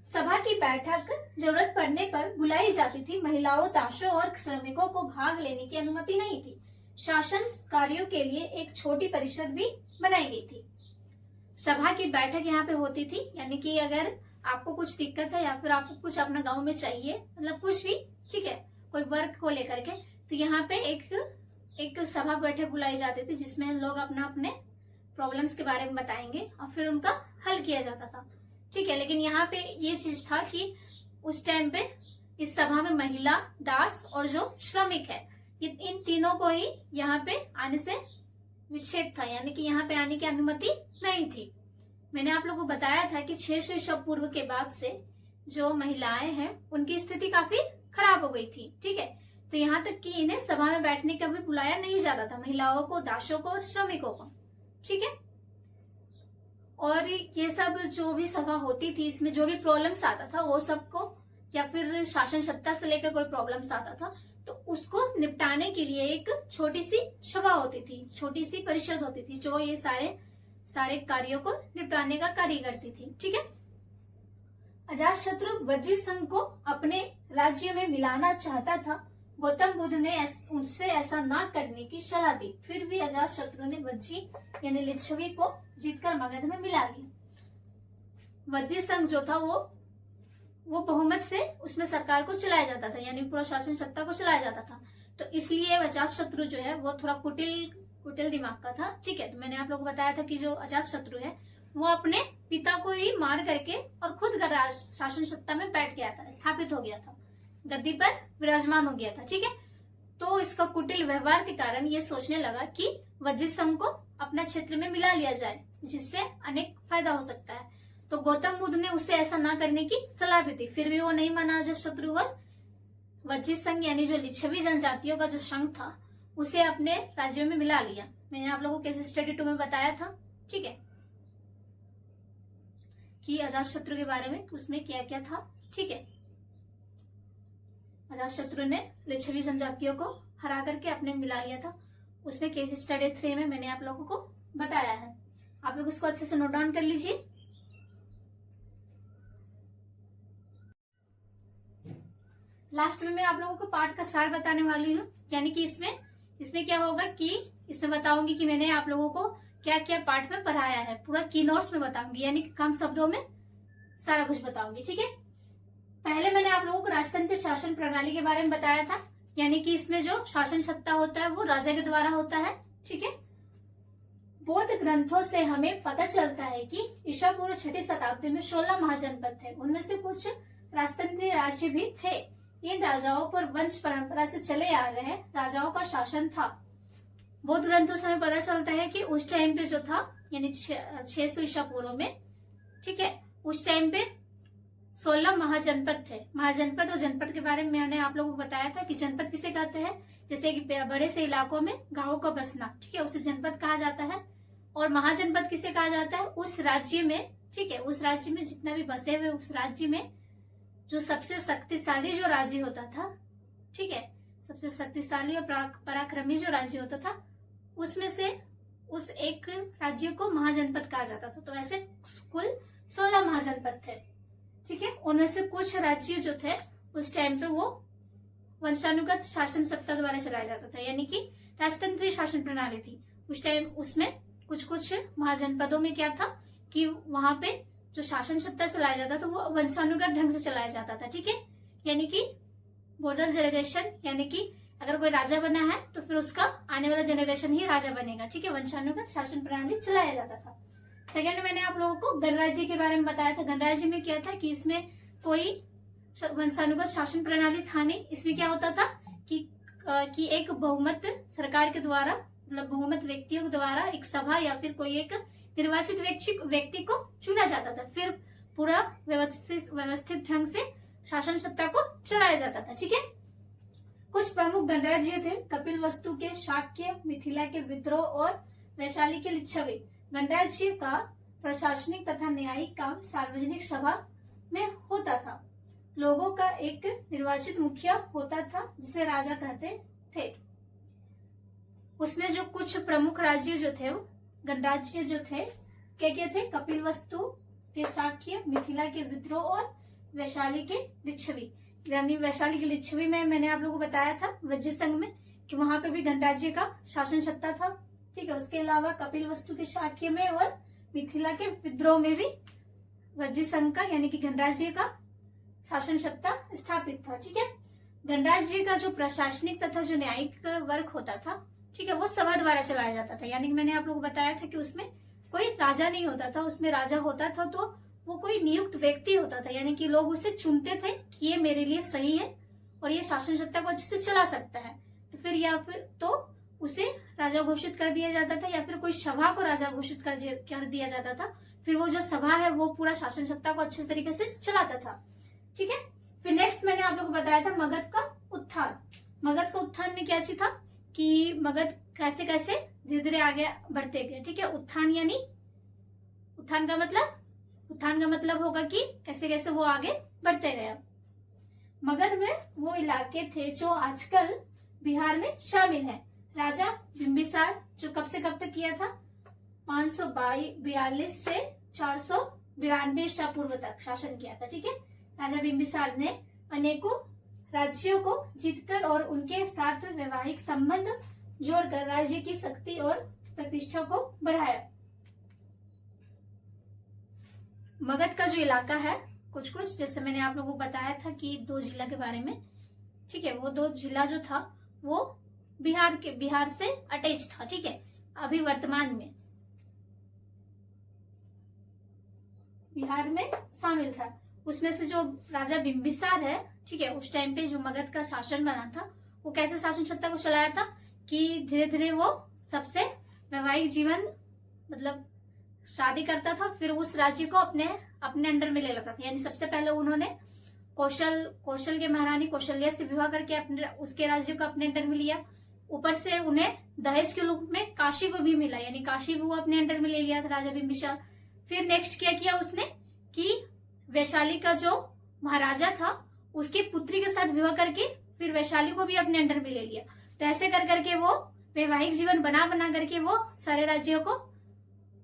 [SPEAKER 1] सभा की बैठक जरूरत पड़ने पर बुलाई जाती थी। महिलाओं, दासों और श्रमिकों को भाग लेने की अनुमति नहीं थी। शासन कार्यों के लिए एक छोटी परिषद भी बनाई गई थी। सभा की बैठक यहाँ पे होती थी, यानी कि अगर आपको कुछ दिक्कत है या फिर आपको कुछ अपना गांव में चाहिए, मतलब कुछ भी, ठीक है, कोई वर्क को लेकर के, तो यहाँ पे एक सभा बैठक बुलाई जाती थी जिसमें लोग अपने प्रॉब्लम्स के बारे में बताएंगे और फिर उनका हल किया जाता था। ठीक है, लेकिन यहाँ पे ये चीज था कि उस टाइम पे इस सभा में महिला, दास और जो श्रमिक है, इन तीनों को ही यहाँ पे आने से विच्छेद था, यानी कि यहाँ पे आने की अनुमति नहीं थी। मैंने आप लोगों को बताया था कि 600 ईसा पूर्व के बाद से जो महिलाएं हैं उनकी स्थिति काफी खराब हो गई थी। ठीक है, तो यहाँ तक कि इन्हें सभा में बैठने का भी बुलाया नहीं जाता था, महिलाओं को, दासों को और श्रमिकों को। ठीक है, और ये सब जो भी सभा होती थी, इसमें जो भी प्रॉब्लम्स आता था वो सबको, या फिर शासन सत्ता से लेकर कोई प्रॉब्लम्स आता था तो उसको निपटाने के लिए एक छोटी सी सभा होती थी, छोटी सी परिषद होती थी जो ये सारे कार्यों को निपटाने का कार्य करती थी। ठीक है, अजातशत्रु वज्जी संघ को अपने राज्य में मिलाना चाहता था। गौतम बुद्ध ने उनसे ऐसा ना करने की सलाह दी, फिर भी अजातशत्रु ने वज्जी यानी लिच्छवी को जीतकर मगध में मिला लिया। वज्जी संघ जो था वो बहुमत से उसमें सरकार को चलाया जाता था, यानी पूरा शासन सत्ता को चलाया जाता था। तो इसलिए अजातशत्रु जो है वो थोड़ा कुटिल दिमाग का था। ठीक है, तो मैंने आप लोगों को बताया था कि जो अजातशत्रु है वो अपने पिता को ही मार करके और खुद शासन सत्ता में बैठ गया था, स्थापित हो गया था, गद्दी पर विराजमान हो गया था। ठीक है, तो इसका कुटिल व्यवहार के कारण ये सोचने लगा कि वज्जी संघ को अपना क्षेत्र में मिला लिया जाए, जिससे अनेक फायदा हो सकता है। तो गौतम बुद्ध ने उसे ऐसा ना करने की सलाह भी दी, फिर भी वो नहीं माना अजातशत्रु और वज्जी संघ यानी जो लिच्छवी जनजातियों का जो संघ था उसे अपने राज्य में मिला लिया। मैंने आप लोगों को केस स्टडी 2 में बताया था। ठीक है, कि अजातशत्रु के बारे में उसमें क्या क्या था। ठीक है, अजातशत्रु ने लिच्छवी जनजातियों को हरा करके अपने मिला लिया था, उसमें केस स्टडी 3 में मैंने आप लोगों को बताया है। आप लोग इसको अच्छे से नोट डाउन कर लीजिए। लास्ट में मैं आप लोगों को पाठ का सार बताने वाली हूँ, यानी कि इसमें क्या होगा कि इसमें बताऊंगी कि मैंने आप लोगों को क्या क्या पाठ में पढ़ाया है, पूरा की नोट्स में बताऊंगी, यानी कि कम शब्दों में सारा कुछ बताऊंगी। ठीक है, पहले मैंने आप लोगों को राजतंत्र शासन प्रणाली के बारे में बताया था, यानी कि इसमें जो शासन सत्ता होता है वो राजा के द्वारा होता है। ठीक है, बौद्ध ग्रंथों से हमें पता चलता है कि ईसा पूर्व 6वीं शताब्दी में 16 महाजनपद थे, उनमें से कुछ राजतंत्रीय राज्य भी थे। इन राजाओं पर वंश परंपरा से चले आ रहे राजाओं का शासन था। बौद्ध ग्रंथों से हमें पता चलता है कि उस टाइम पे जो था, यानी 600 ईसा पूर्व में, ठीक है, उस टाइम पे 16 महाजनपद थे। महाजनपद और जनपद के बारे में मैंने आप लोगों को बताया था कि जनपद किसे कहते हैं, जैसे कि बड़े से इलाकों में गांवों का बसना, ठीक है, उसे जनपद कहा जाता है। और महाजनपद किसे कहा जाता है, उस राज्य में, ठीक है, उस राज्य में जितना भी बसे हुए उस राज्य में जो सबसे शक्तिशाली जो राज्य होता था, ठीक है, सबसे शक्तिशाली और पराक्रमी जो राज्य होता था, उसमें से उस एक राज्य को महाजनपद कहा जाता था। तो ऐसे कुल 16 महाजनपद थे। ठीक है, उनमें से कुछ राज्य जो थे उस टाइम पे वो वंशानुगत शासन सत्ता द्वारा चलाया जाता था, यानी कि राजतंत्रीय शासन प्रणाली थी उस टाइम। उसमें कुछ कुछ महाजनपदों में क्या था कि वहां पे जो शासन सत्ता चलाया जाता था वो वंशानुगत ढंग से चलाया जाता था, ठीक है। यानी कि बोर्डर जनरेशन, यानी कि अगर कोई राजा बना है तो फिर उसका आने वाला जनरेशन ही राजा बनेगा, ठीक है। वंशानुगत शासन प्रणाली चलाया जाता था। सेकंड, मैंने आप लोगों को गणराज्य के बारे में बताया था। गणराज्य में क्या था कि इसमें कोई वंशानुगत शासन प्रणाली था नहीं। इसमें क्या होता था कि एक बहुमत सरकार के द्वारा, मतलब बहुमत व्यक्तियों के द्वारा एक सभा या फिर कोई एक निर्वाचित व्यक्ति को चुना जाता था, फिर पूरा व्यवस्थित ढंग से शासन सत्ता को चलाया जाता था, ठीक है। कुछ प्रमुख गणराज्य थे कपिलवस्तु के शाक्य, मिथिला के विद्रोह और वैशाली के लिच्छवी। गणराज्य का प्रशासनिक तथा न्यायिक काम सार्वजनिक सभा में होता था। लोगों का एक निर्वाचित मुखिया होता था जिसे राजा कहते थे। उसमें जो कुछ प्रमुख राज्य जो थे, गणराज्य जो थे, क्या थे? कपिलवस्तु के शाक्य, मिथिला के विद्रोह और वैशाली के लिच्छवी। यानी वैशाली के लिच्छवी में मैंने आप लोगों को बताया था वज्र संघ में कि वहां पे भी गणराज्य का शासन सत्ता था, ठीक है। उसके अलावा कपिलवस्तु के शाक्य में और मिथिला के विद्रोह में भी वज्र संघ का यानी कि गणराज्य का शासन सत्ता स्थापित था, ठीक है। गणराज्य का जो प्रशासनिक तथा जो न्यायिक वर्ग होता था, ठीक है, वो सभा द्वारा चलाया जाता था। यानी कि मैंने आप लोगों को बताया था कि उसमें कोई राजा नहीं होता था, उसमें राजा होता था तो वो कोई नियुक्त व्यक्ति होता था, यानी कि लोग उसे चुनते थे कि ये मेरे लिए सही है और ये शासन सत्ता को अच्छे से चला सकता है, तो फिर या फिर तो उसे राजा घोषित कर दिया जाता था या फिर कोई सभा को राजा घोषित कर दिया जाता था। फिर वो जो सभा है वो पूरा शासन सत्ता को अच्छे तरीके से चलाता था, ठीक है। फिर नेक्स्ट मैंने आप लोगों को बताया था मगध का उत्थान। मगध का उत्थान में क्या चीज था कि मगध कैसे कैसे धीरे धीरे आगे बढ़ते गए, ठीक है। उत्थान यानी उत्थान का मतलब होगा कि कैसे कैसे वो आगे बढ़ते गए। मगध में वो इलाके थे जो आजकल बिहार में शामिल है। राजा बिंबिसार जो कब से कब तक किया था? 542 से 492 ईसा पूर्व तक शासन किया था, ठीक है। राजा बिंबिसार ने अनेकों राज्यों को जीतकर और उनके साथ वैवाहिक संबंध जोड़कर राज्य की शक्ति और प्रतिष्ठा को बढ़ाया। मगध का जो इलाका है कुछ कुछ जैसे मैंने आप लोगों को बताया था कि 2 जिला के बारे में, ठीक है। वो 2 जिला जो था वो बिहार से अटैच था, ठीक है। अभी वर्तमान में बिहार में शामिल था। उसमें से जो राजा बिंबिसार है, ठीक है, उस टाइम पे जो मगध का शासन बना था वो कैसे शासन सत्ता को चलाया था कि धीरे धीरे वो सबसे वैवाहिक जीवन मतलब शादी करता था, फिर उस राज्य को अपने अंडर में ले लेता था। यानी सबसे पहले उन्होंने कौशल के महारानी कौशल्या से विवाह करके उसके राज्य को अपने अंडर में लिया। ऊपर से उन्हें दहेज के रूप में काशी को भी मिला, यानी काशी भी वो अपने अंडर में ले लिया था राजा बिंबिसार। फिर नेक्स्ट क्या किया उसने कि वैशाली का जो महाराजा था उसकी पुत्री के साथ विवाह करके फिर वैशाली को भी अपने अंडर में ले लिया। तो ऐसे कर करके वो वैवाहिक जीवन बना करके वो सारे राज्यों को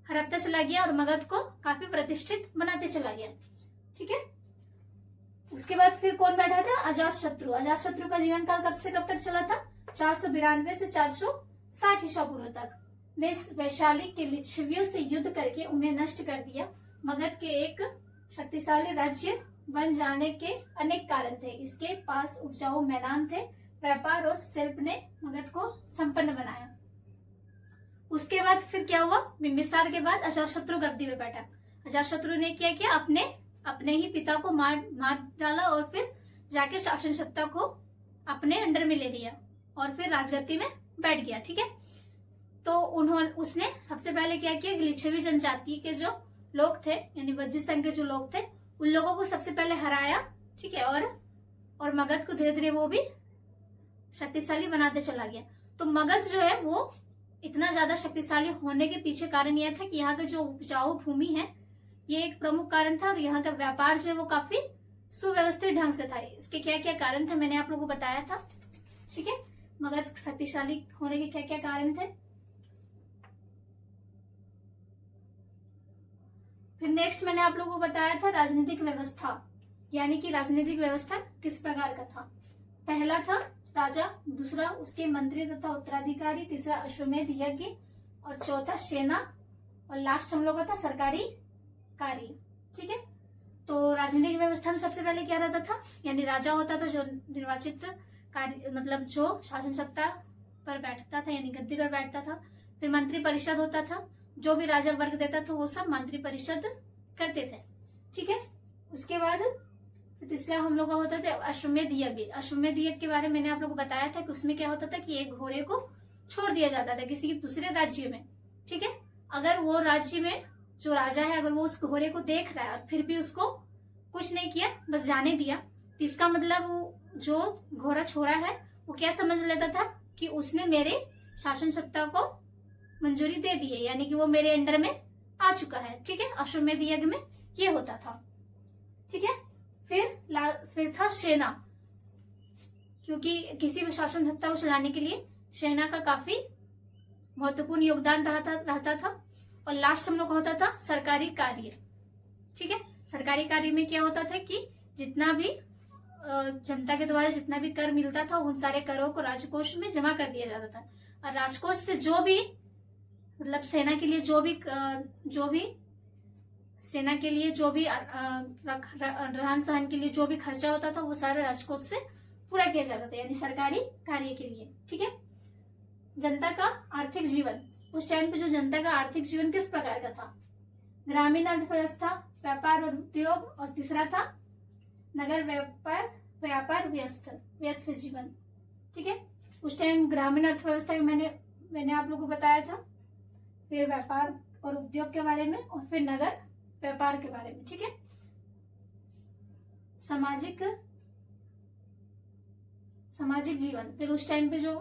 [SPEAKER 1] हड़पता चला गया और मगध को काफी प्रतिष्ठित बनाते चला गया, ठीक है। उसके बाद फिर कौन बैठा था? अजातशत्रु। अजातशत्रु का जीवन काल कब से कब तक चला था? 492 से 460 ईसा पूर्व तक। ने वैशाली के लिच्छवियों से युद्ध करके उन्हें नष्ट कर दिया। मगध के एक शक्तिशाली राज्य बन जाने के अनेक कारण थे। इसके पास उपजाऊ मैदान थे, व्यापार और शिल्प ने मगध को संपन्न बनाया। उसके बाद फिर क्या हुआ? बिंबिसार के बाद अजातशत्रु गद्दी में बैठा। अजातशत्रु ने क्या किया? अपने ही पिता को मार डाला और फिर जाके शासन सत्ता को अपने अंडर में ले लिया और फिर राजगद्दी में बैठ गया, ठीक है। तो उसने सबसे पहले क्या किया? लिच्छवी जनजाति के जो लोग थे यानी वज्र संघ के जो लोग थे उन लोगों को सबसे पहले हराया, ठीक है। और मगध को धीरे धीरे वो भी शक्तिशाली बनाते चला गया। तो मगध जो है वो इतना ज्यादा शक्तिशाली होने के पीछे कारण यह था कि यहाँ का जो उपजाऊ भूमि है ये एक प्रमुख कारण था और यहाँ का व्यापार जो है वो काफी सुव्यवस्थित ढंग से था। इसके क्या क्या कारण थे मैंने आप लोगों को बताया था, ठीक है। मगध शक्तिशाली होने के क्या क्या कारण थे। फिर नेक्स्ट मैंने आप लोगों को बताया था राजनीतिक व्यवस्था, यानी कि राजनीतिक व्यवस्था किस प्रकार का था। पहला था राजा, दूसरा उसके मंत्री तथा उत्तराधिकारी, तीसरा अश्वमेध यज्ञ, और चौथा सेना, और लास्ट हम लोग का था सरकारी कार्य। ठीक है, तो राजनीतिक व्यवस्था में सबसे पहले क्या रहता था, यानी राजा होता था जो निर्वाचित कार्य मतलब जो शासन सत्ता पर बैठता था यानी गद्दी पर बैठता था। फिर मंत्री परिषद होता था, जो भी राजा वर्ग देता था वो सब मंत्री परिषद करते थे। ठीक है, उसके बाद तीसरा हम लोग का होता था अश्वमेध यज्ञ। अश्वमेध यज्ञ के बारे में मैंने आप लोगों को बताया था कि उसमें क्या होता था कि एक घोड़े को छोड़ दिया जाता था किसी दूसरे राज्य में। ठीक है, अगर वो राज्य में जो राजा है अगर वो उस घोड़े को देख रहा है और फिर भी उसको कुछ नहीं किया, बस जाने दिया, तो इसका मतलब वो जो घोड़ा छोड़ा है वो क्या समझ लेता था कि उसने मेरे शासन सत्ता को मंजूरी दे दी है, यानी कि वो मेरे अंडर में आ चुका है। ठीक है, अश्वमेध यज्ञ में ये होता था। ठीक है, फिर था सेना, क्योंकि किसी भी शासन सत्ता को चलाने के लिए सेना का काफी महत्वपूर्ण योगदान रहता था। और लास्ट हम लोग का होता था सरकारी कार्य। ठीक है, सरकारी कार्य में क्या होता था कि जितना भी जनता के द्वारा जितना भी कर मिलता था उन सारे करों को राजकोष में जमा कर दिया जाता था, और राजकोष से जो भी मतलब सेना के लिए जो भी सेना के लिए जो भी रहन सहन के लिए जो भी खर्चा होता था वो सारा राजकोष से पूरा किया जाता था, यानी सरकारी कार्य के लिए। ठीक है, जनता का आर्थिक जीवन, उस टाइम पे जो जनता का आर्थिक जीवन किस प्रकार का था, ग्रामीण अर्थव्यवस्था, व्यापार और उद्योग, और तीसरा था नगर व्यापार व्यस्त जीवन। ठीक है, उस टाइम ग्रामीण अर्थव्यवस्था में मैंने आप लोगों को बताया था, फिर व्यापार और उद्योग के बारे में, और फिर नगर व्यापार के बारे में। ठीक है, सामाजिक जीवन, फिर उस टाइम पे जो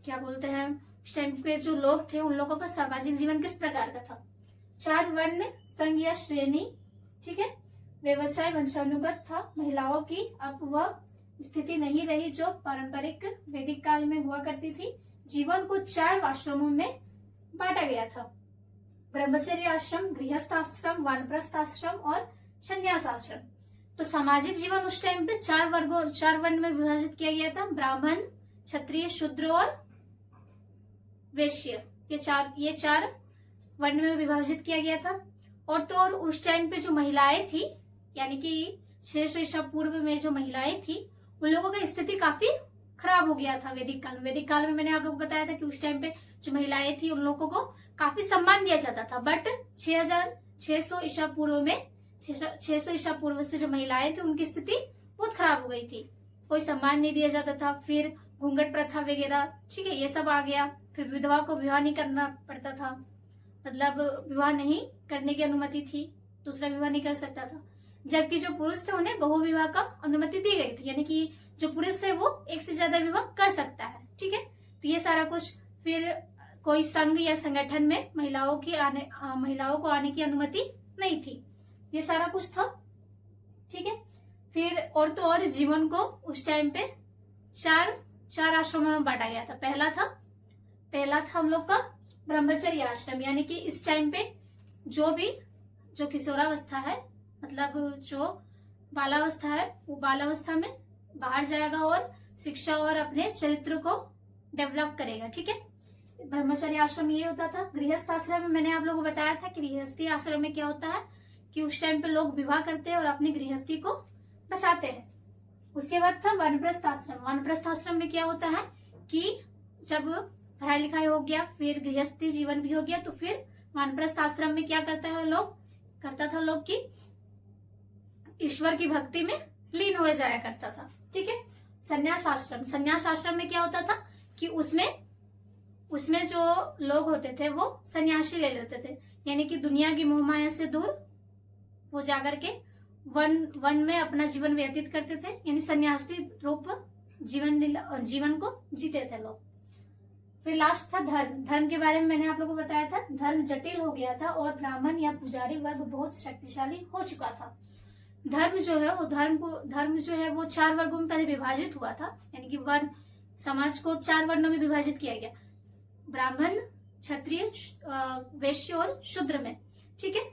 [SPEAKER 1] क्या बोलते हैं उस टाइम पे जो लोग थे उन लोगों का सामाजिक जीवन किस प्रकार का था, 4 वर्ण संघ या श्रेणी। ठीक है, व्यवसाय वंशानुगत था, महिलाओं की अब वह स्थिति नहीं रही जो पारंपरिक वैदिक काल में हुआ करती थी। जीवन को 4 आश्रमों में बांटा गया था, ब्रह्मचर्य आश्रम, गृहस्थ आश्रम, वानप्रस्थ आश्रम और संन्यास आश्रम। तो सामाजिक जीवन उस टाइम पे 4 वर्ण में विभाजित किया गया था, ब्राह्मण, क्षत्रिय, शूद्र और वैश्य, ये चार वर्ण में विभाजित किया गया था। और तो और उस टाइम पे जो महिलाएं थी, यानी कि 600 ईसा पूर्व में जो महिलाएं थी उन लोगों की स्थिति काफी खराब हो गया था वैदिक काल में। वैदिक काल में मैंने आप लोगों को बताया था कि उस टाइम पे जो महिलाएं थी उन लोगों को काफी सम्मान दिया जाता था, बट 600 ईसा पूर्व में 600 ईसा पूर्व से जो महिलाएं थी उनकी स्थिति बहुत खराब हो गई थी, कोई सम्मान नहीं दिया जाता था। फिर घूंघट प्रथा वगैरह, ठीक है, ये सब आ गया। फिर विधवा को विवाह नहीं करना पड़ता था, मतलब विवाह नहीं करने की अनुमति थी, दूसरा विवाह नहीं कर सकता था। जबकि जो पुरुष थे उन्हें बहु विवाह का अनुमति दी गई थी, यानी कि जो पुरुष है वो एक से ज्यादा विवाह कर सकता है। ठीक है, तो ये सारा कुछ। फिर कोई संघ या संगठन में महिलाओं को आने की अनुमति नहीं थी, ये सारा कुछ था। ठीक है, फिर और तो और जीवन को उस टाइम पे चार आश्रमों में बांटा गया था। पहला था हम लोग का ब्रह्मचर्य आश्रम, यानी कि इस टाइम पे जो किशोरावस्था है, मतलब जो बालावस्था है, वो बालावस्था में बाहर जाएगा और शिक्षा और अपने चरित्र को डेवलप करेगा। ठीक है, ब्रह्मचर्य आश्रम ये होता था। गृहस्थ आश्रम में मैंने आप लोगों को बताया था कि गृहस्थी आश्रम में क्या होता है कि उस टाइम पे लोग विवाह करते हैं और अपनी गृहस्थी को बसाते हैं। उसके बाद था वानप्रस्थ आश्रम। वानप्रस्थ आश्रम में क्या होता है कि जब पढ़ाई लिखाई हो गया, फिर गृहस्थी जीवन भी हो गया, तो फिर वानप्रस्थ आश्रम में क्या करता था लोग कि ईश्वर की भक्ति में लीन हो जाया करता था। ठीक है, संन्यास आश्रम में क्या होता था कि उसमें जो लोग होते थे वो सन्यासी ले लेते थे, यानी कि दुनिया की मोह माया से दूर वो जाकर के वन में अपना जीवन व्यतीत करते थे, यानी सन्यासी रूप जीवन को जीते थे लोग। फिर लास्ट था धर्म के बारे में मैंने आप लोगों को बताया था। धर्म जटिल हो गया था और ब्राह्मण या पुजारी वर्ग बहुत शक्तिशाली हो चुका था। धर्म जो है वो 4 वर्गों में पहले विभाजित हुआ था, यानी कि समाज को 4 वर्णों में विभाजित किया गया, ब्राह्मण, क्षत्रिय, वैश्य और शूद्र में। ठीक है,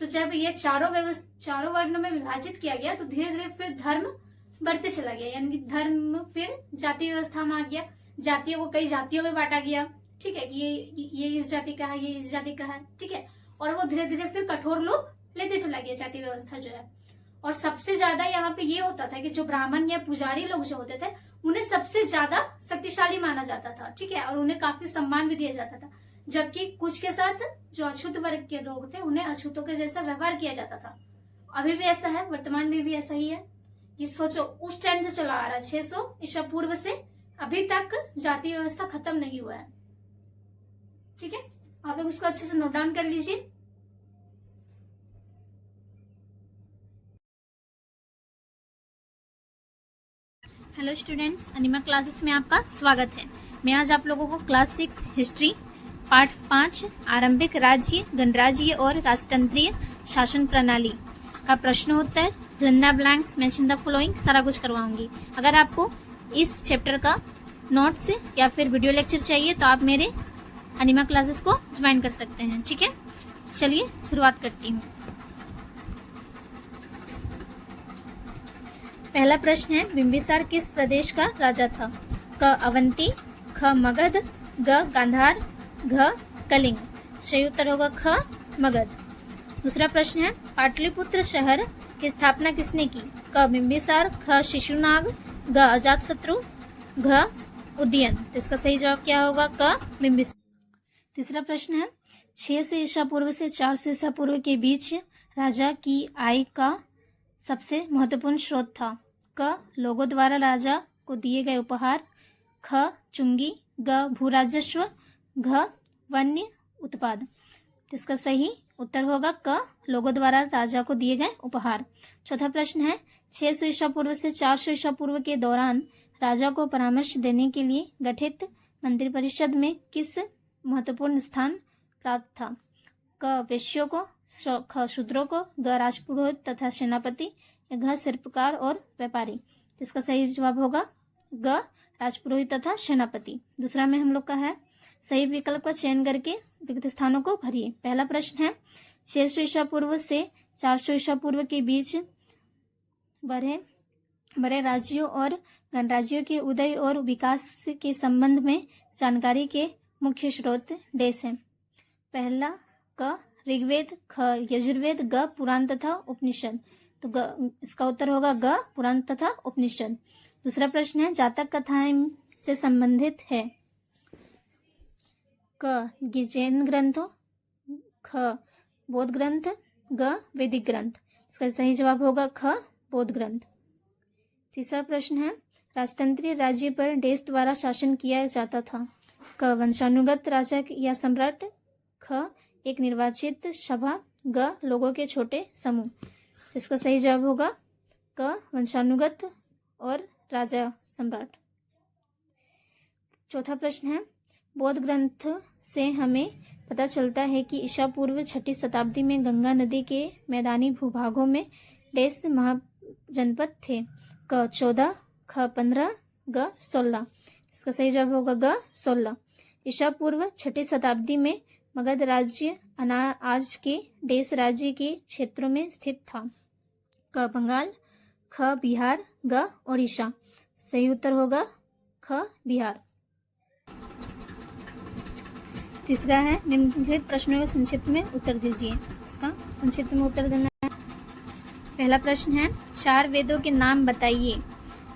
[SPEAKER 1] तो जब ये चारों वर्णों में विभाजित किया गया तो धीरे धीरे फिर धर्म बढ़ते चला गया, यानी कि धर्म फिर जाति व्यवस्था में आ गया, जातियों को कई जातियों में बांटा गया, ठीक है, कि ये इस जाति का है, ये इस जाति का है, ठीक है, और वो धीरे धीरे फिर कठोर रूप लेते चला गया जाति व्यवस्था जो है। और सबसे ज्यादा यहाँ पे ये होता था कि जो ब्राह्मण या पुजारी लोग जो होते थे उन्हें सबसे ज्यादा शक्तिशाली माना जाता था, ठीक है, और उन्हें काफी सम्मान भी दिया जाता था, जबकि कुछ के साथ जो अछूत वर्ग के लोग थे उन्हें अछूतों के जैसा व्यवहार किया जाता था। अभी भी ऐसा है, वर्तमान में भी ऐसा ही है। ये सोचो उस टाइम से चला आ रहा है, 600 ईसा पूर्व से अभी तक जाति व्यवस्था खत्म नहीं हुआ है, ठीक है। आप लोग उसको अच्छे से नोट डाउन कर लीजिए। हेलो स्टूडेंट्स, अनिमा क्लासेस में आपका स्वागत है। मैं आज आप लोगों को क्लास 6 हिस्ट्री पार्ट 5 आरंभिक राज्य, गणराज्य और राजतंत्रीय शासन प्रणाली का प्रश्न उत्तर, fill in the blanks, mention the following, सारा कुछ करवाऊंगी। अगर आपको इस चैप्टर का नोट्स या फिर वीडियो लेक्चर चाहिए तो आप मेरे अनिमा क्लासेस को ज्वाइन कर सकते हैं, ठीक है। चलिए शुरुआत करती हूँ। पहला प्रश्न है, बिंबिसार किस प्रदेश का राजा था? क अवंती, ख मगध, ग गांधार, घ कलिंग। सही उत्तर होगा ख मगध। दूसरा प्रश्न है, पाटलिपुत्र शहर की स्थापना किसने की? क बिंबिसार, ख शिशुनाग, ग अजातशत्रु, घ उदयन। तो इसका सही जवाब क्या होगा? क बिंबिसार। तीसरा प्रश्न है, 600 ईसा पूर्व से 400 ईसा पूर्व के बीच राजा की आय का सबसे महत्वपूर्ण स्रोत था? क लोगों द्वारा राजा को दिए गए उपहार, ख चुंगी, ग भूराजस्व, घ वन्य उत्पाद। इसका सही उत्तर होगा क लोगों द्वारा राजा को दिए गए उपहार। चौथा प्रश्न है, 600 ईसा पूर्व से 400 ईसा पूर्व के दौरान राजा को परामर्श देने के लिए गठित मंत्रिपरिषद में किस महत्वपूर्ण स्थान प्राप्त था? क वैश्यों को, ख शूद्रों को, ग राजपुरोहित तथा सेनापति, या घ शिल्पकार और व्यापारी। इसका सही जवाब होगा ग राजपुरोहित तथा सेनापति। दूसरा में हम लोग का है, सही विकल्प का चयन करके रिक्त स्थानों को भरिए। पहला प्रश्न है, 600 ईसा पूर्व से 400 ईसा पूर्व के बीच बड़े राज्यों और गणराज्यों के उदय और विकास के संबंध में जानकारी के मुख्य स्रोत डेस है? पहला क ऋग्वेद, ख यजुर्वेद, ग पुराण तथा उपनिषद। तो इसका उत्तर होगा ग पुराण तथा उपनिषद। दूसरा प्रश्न है, जातक कथाएं से संबंधित है? क गिरजैन ग्रंथों, ख बौद्ध ग्रंथ, ग वैदिक ग्रंथ। इसका सही जवाब होगा ख बौद्ध ग्रंथ। तीसरा प्रश्न है, राजतंत्रीय राज्य पर देश द्वारा शासन किया जाता था? क वंशानुगत राजा या सम्राट, ख एक निर्वाचित सभा, ग लोगों के छोटे समूह। इसका सही जवाब होगा क वंशानुगत और राजा सम्राट। चौथा प्रश्न है, बौद्ध ग्रंथ से हमें पता चलता है कि ईसा पूर्व 6ठी शताब्दी में गंगा नदी के मैदानी भूभागों में देश महाजनपद थे? क 14, ख 15, ग 16। इसका सही जवाब होगा ग 16। ईसा पूर्व 6ठी शताब्दी में मगध राज्य आज के देश राज्य के क्षेत्रों में स्थित था? क बंगाल, ख बिहार, ग ओडिशा। सही उत्तर होगा ख बिहार। तीसरा है, निम्नलिखित प्रश्नों के संक्षिप्त में उत्तर दीजिए। इसका संक्षिप्त में उत्तर देना है। पहला प्रश्न है, 4 वेदों के नाम बताइए।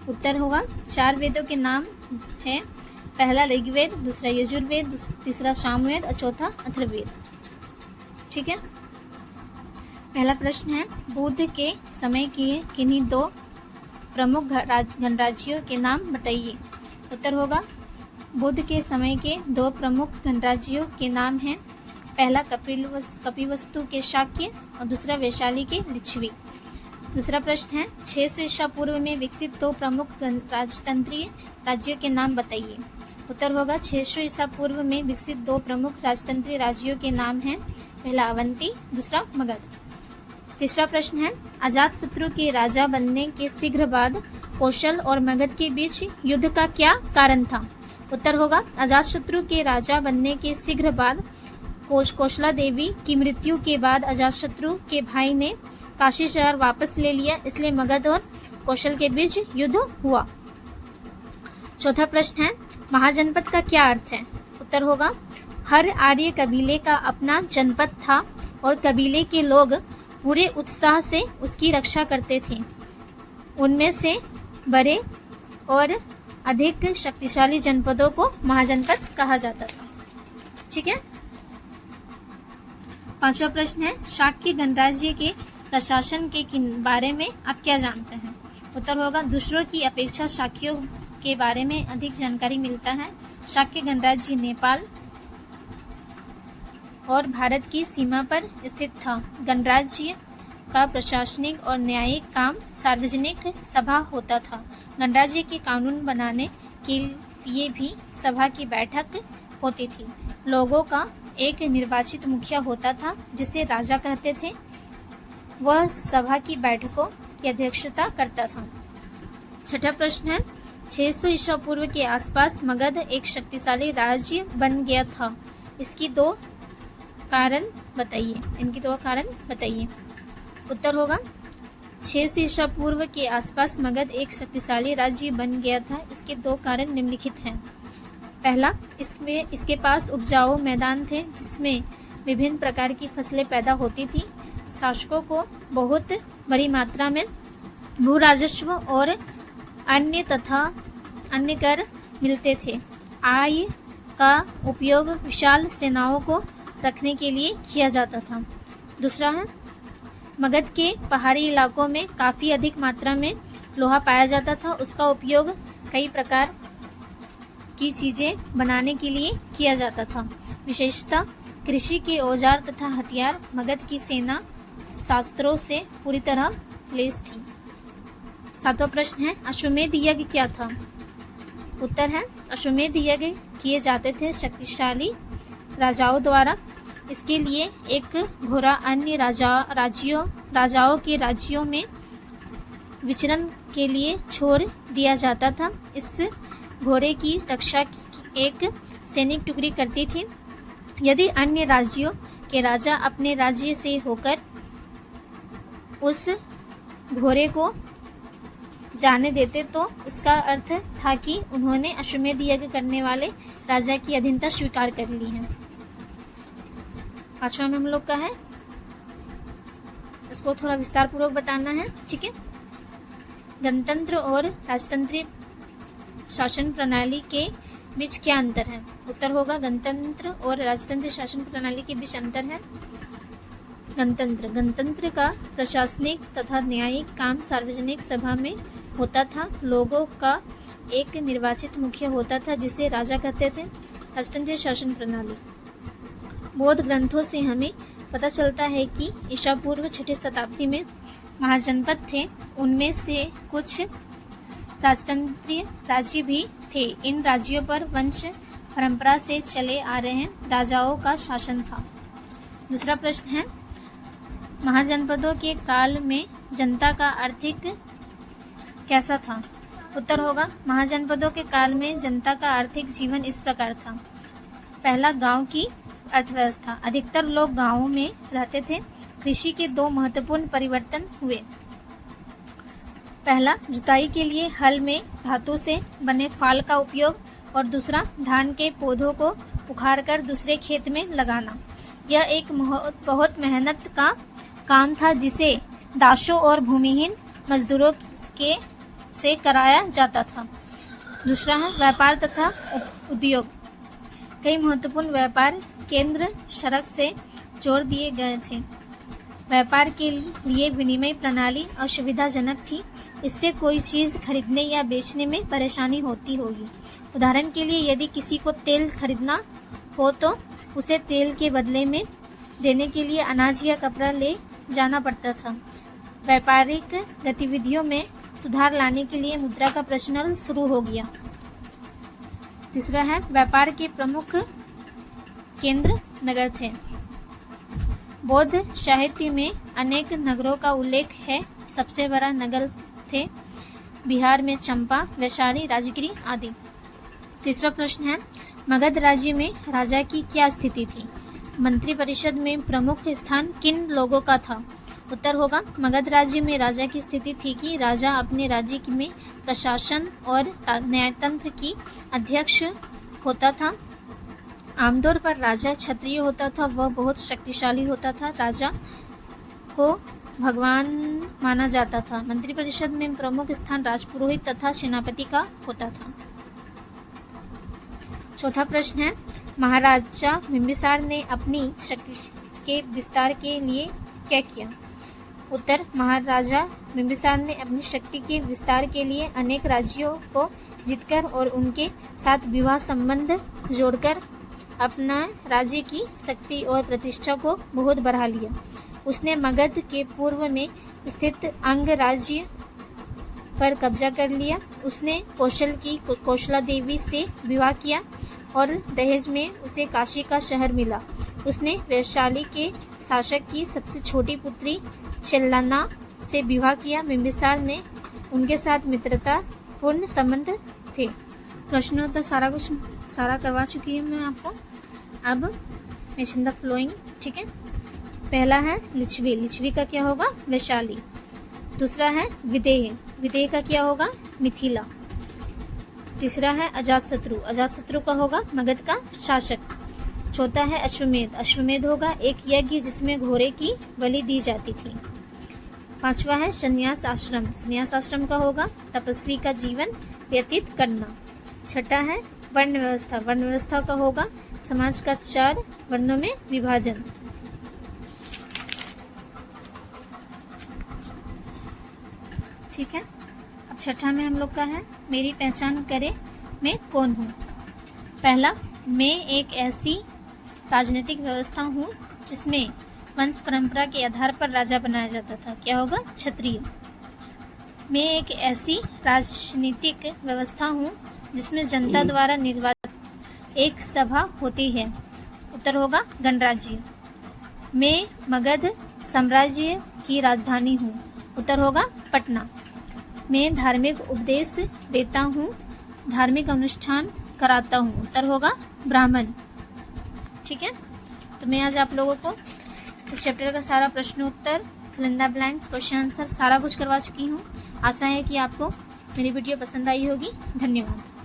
[SPEAKER 1] उत्तर होगा 4 वेदों के नाम है, पहला ऋग्वेद, दूसरा यजुर्वेद, तीसरा सामवेद और चौथा अथर्ववेद, ठीक है। पहला प्रश्न है, बुद्ध के समय के किन्हीं 2 प्रमुख गणराज्यों के नाम बताइए। उत्तर होगा बुद्ध के समय के 2 प्रमुख गणराज्यों के नाम हैं, पहला कपिवस्तु के शाक्य और दूसरा वैशाली के लिच्छवी। दूसरा प्रश्न है, 600 ईसा पूर्व में विकसित 2 प्रमुख राजतंत्रीय राज्यों के नाम बताइए। उत्तर होगा 600 ईसा पूर्व में विकसित 2 प्रमुख राजतंत्रीय राज्यों के नाम हैं, पहला अवंती, दूसरा मगध। तीसरा प्रश्न है, अजातशत्रु के राजा बनने के शीघ्र बाद कौशल और मगध के बीच युद्ध का क्या कारण था? उत्तर होगा अजातशत्रु के राजा बनने के शीघ्र बाद कौशला देवी की मृत्यु के बाद अजातशत्रु के भाई ने काशी शहर वापस ले लिया, इसलिए मगध और कौशल के बीच युद्ध हुआ। चौथा प्रश्न है, महाजनपद का क्या अर्थ है? उत्तर होगा, हर आर्य कबीले का अपना जनपद था और कबीले के लोग पूरे उत्साह से उसकी रक्षा करते थे। उनमें से बड़े और अधिक शक्तिशाली जनपदों को महाजनपद कहा जाता था। ठीक है। पांचवा प्रश्न है, शाक्य गणराज्य के प्रशासन के बारे में आप क्या जानते हैं? उत्तर होगा, दूसरों की अपेक्षा शाक्यों के बारे में अधिक जानकारी मिलता है। शाक्य गणराज्य नेपाल और भारत की सीमा पर स्थित था। गणराज्य का प्रशासनिक और न्यायिक काम सार्वजनिक सभा होता था। गणराज्य के कानून बनाने के लिए भी सभा की बैठक होती थी। लोगों का एक निर्वाचित मुखिया होता था जिसे राजा कहते थे। वह सभा की बैठकों की अध्यक्षता करता था। छठा प्रश्न है, 600 ईसा पूर्व के आसपास मगध एक शक्तिशाली राज्य बन गया था। इनकी दो कारण बताइए। उत्तर होगा, 600 ईसा पूर्व के आसपास मगध एक शक्तिशाली राज्य बन गया था। इसके दो कारण निम्नलिखित हैं। पहला, इसके पास उपजाऊ मैदान थे जिसमें विभिन्न प्रकार की फसलें पैदा होती थी। शासकों को बहुत बड़ी मात्रा में भू राजस्व और अन्य कर मिलते थे। आय का उपयोग विशाल सेनाओं को रखने के लिए किया जाता था। दूसरा है, मगध के पहाड़ी इलाकों में काफी अधिक मात्रा में लोहा पाया जाता था। उसका उपयोग कई प्रकार की चीजें बनाने के लिए किया जाता था। विशेषतः कृषि के औजार तथा हथियार। मगध की सेना शास्त्रों से पूरी तरह लैस थी। सातवां प्रश्न है, अश्वमेध यज्ञ क्या था? उत्तर है, अश्वमेध यज्ञ किए जाते थे शक्तिशाली राजाओं द्वारा। इसके लिए एक घोड़ा अन्य राजाओं के राज्यों में विचरण के लिए छोड़ दिया जाता था। इस घोड़े की रक्षा एक सैनिक टुकड़ी करती थी। यदि अन्य राज्यों के राजा अपने राज्य से होकर उस घोड़े को जाने देते तो उसका अर्थ था कि उन्होंने अश्वमेध यज्ञ करने वाले राजा की अधीनता स्वीकार कर ली है। पांचवा में हम लोग का है, इसको थोड़ा विस्तार पूर्वक बताना है। ठीक है। गणतंत्र और राजतंत्रीय शासन प्रणाली के बीच क्या अंतर है? उत्तर होगा, गणतंत्र और राजतंत्रीय शासन प्रणाली के बीच अंतर है। गणतंत्र का प्रशासनिक तथा न्यायिक काम सार्वजनिक सभा में होता था। लोगों का एक निर्वाचित मुखिया होता था जिसे राजा कहते थे। राजतंत्रीय शासन प्रणाली, बौद्ध ग्रंथों से हमें पता चलता है कि ईसा पूर्व 6ठी शताब्दी में महाजनपद थे। उनमें से कुछ राजतंत्रीय राज्य भी थे। इन राज्यों पर वंश परंपरा से चले आ रहे राजाओं का शासन था। दूसरा प्रश्न है, महाजनपदों के काल में जनता का आर्थिक कैसा था? उत्तर होगा, महाजनपदों के काल में जनता का आर्थिक जीवन इस प्रकार था। पहला, गांव की अर्थव्यवस्था। अधिकतर लोग गांवों में रहते थे। कृषि के दो महत्वपूर्ण परिवर्तन हुए। पहला, जुताई के लिए हल में धातु से बने फाल का उपयोग और दूसरा, धान के पौधों को उखाड़कर दूसरे खेत में लगाना। यह एक बहुत मेहनत का काम था जिसे दासों और भूमिहीन मजदूरों से कराया जाता था। दूसरा है व्यापार तथा उद्योग। कई महत्वपूर्ण व्यापार केंद्र सड़क से जोड़ दिए गए थे। व्यापार के लिए विनिमय प्रणाली असुविधाजनक थी। इससे कोई चीज खरीदने या बेचने में परेशानी होती होगी। उदाहरण के लिए यदि किसी को तेल खरीदना हो तो उसे तेल के बदले में देने के लिए अनाज या कपड़ा ले जाना पड़ता था। व्यापारिक गतिविधियों में सुधार लाने के लिए मुद्रा का प्रचलन शुरू हो गया। तीसरा है व्यापार के प्रमुख केंद्र नगर थे। बौद्ध साहित्य में अनेक नगरों का उल्लेख है। सबसे बड़ा नगर थे बिहार में चंपा, वैशाली, राजगिरी आदि। तीसरा प्रश्न है मगध राज्य में राजा की क्या स्थिति थी? मंत्री परिषद में प्रमुख स्थान किन लोगों का था? उत्तर होगा मगध राज्य में राजा की स्थिति थी कि राजा अपने राज्य में प्रशासन और न्यायतंत्र की अध्यक्ष होता था। आमतौर पर राजा क्षत्रिय होता था, वह बहुत शक्तिशाली होता था, राजा को भगवान माना जाता था। मंत्रिपरिषद में प्रमुख स्थान राजपुरोहित तथा सेनापति का होता था। चौथा प्रश्न है, महाराजा बिंबिसार ने अपनी शक्ति के विस्तार के लिए क्या किया? उत्तर, महाराजा बिंबिसार ने अपनी शक्ति के विस्तार के लिए अनेक राज्यों को जीतकर और उनके साथ विवाह संबंध जोड़कर अपना राज्य की शक्ति और प्रतिष्ठा को बहुत बढ़ा लिया। उसने मगध के पूर्व में स्थित अंग राज्य पर कब्जा कर लिया। उसने कौशल की कौशला देवी से विवाह किया और दहेज में उसे काशी का शहर मिला। उसने वैशाली के शासक की सबसे छोटी पुत्री शेल्लाना से विवाह किया। बिंबिसार ने उनके साथ मित्रता पूर्ण संबंध थे। प्रश्नों तो सारा करवा चुकी हूँ मैं आपको। अब मेंशन द फ्लोइंग, ठीक है। पहला है लिच्छवी, लिच्छवी का क्या होगा? वैशाली। दूसरा है विदेह, विदेह का क्या होगा? मिथिला। तीसरा है अजातशत्रु, अजातशत्रु का होगा मगध का शासक। चौथा है अश्वमेध, अश्वमेध होगा एक यज्ञ जिसमें घोड़े की बलि दी जाती थी। पांचवा है संन्यास आश्रम, संन्यास आश्रम का होगा तपस्वी का जीवन व्यतीत करना। छठा है वर्ण व्यवस्था, वर्ण व्यवस्था का होगा समाज का 4 वर्णों में विभाजन। ठीक है। अब छठा में हम लोग का है मेरी पहचान करे मैं कौन हूँ। पहला, मैं एक ऐसी राजनीतिक व्यवस्था हूँ जिसमें वंश परंपरा के आधार पर राजा बनाया जाता था। क्या होगा? क्षत्रिय। मैं एक ऐसी राजनीतिक व्यवस्था हूँ जिसमें जनता द्वारा निर्वाचित एक सभा होती है। उत्तर होगा गणराज्य। मैं मगध साम्राज्य की राजधानी हूँ। उत्तर होगा पटना। मैं धार्मिक उपदेश देता हूँ, धार्मिक अनुष्ठान कराता हूँ। उत्तर होगा ब्राह्मण। ठीक है। तो मैं आज आप लोगों को इस चैप्टर का सारा प्रश्न उत्तर, fill in the blanks, question answer सारा कुछ करवा चुकी हूँ। आशा है कि आपको मेरी वीडियो पसंद आई होगी। धन्यवाद।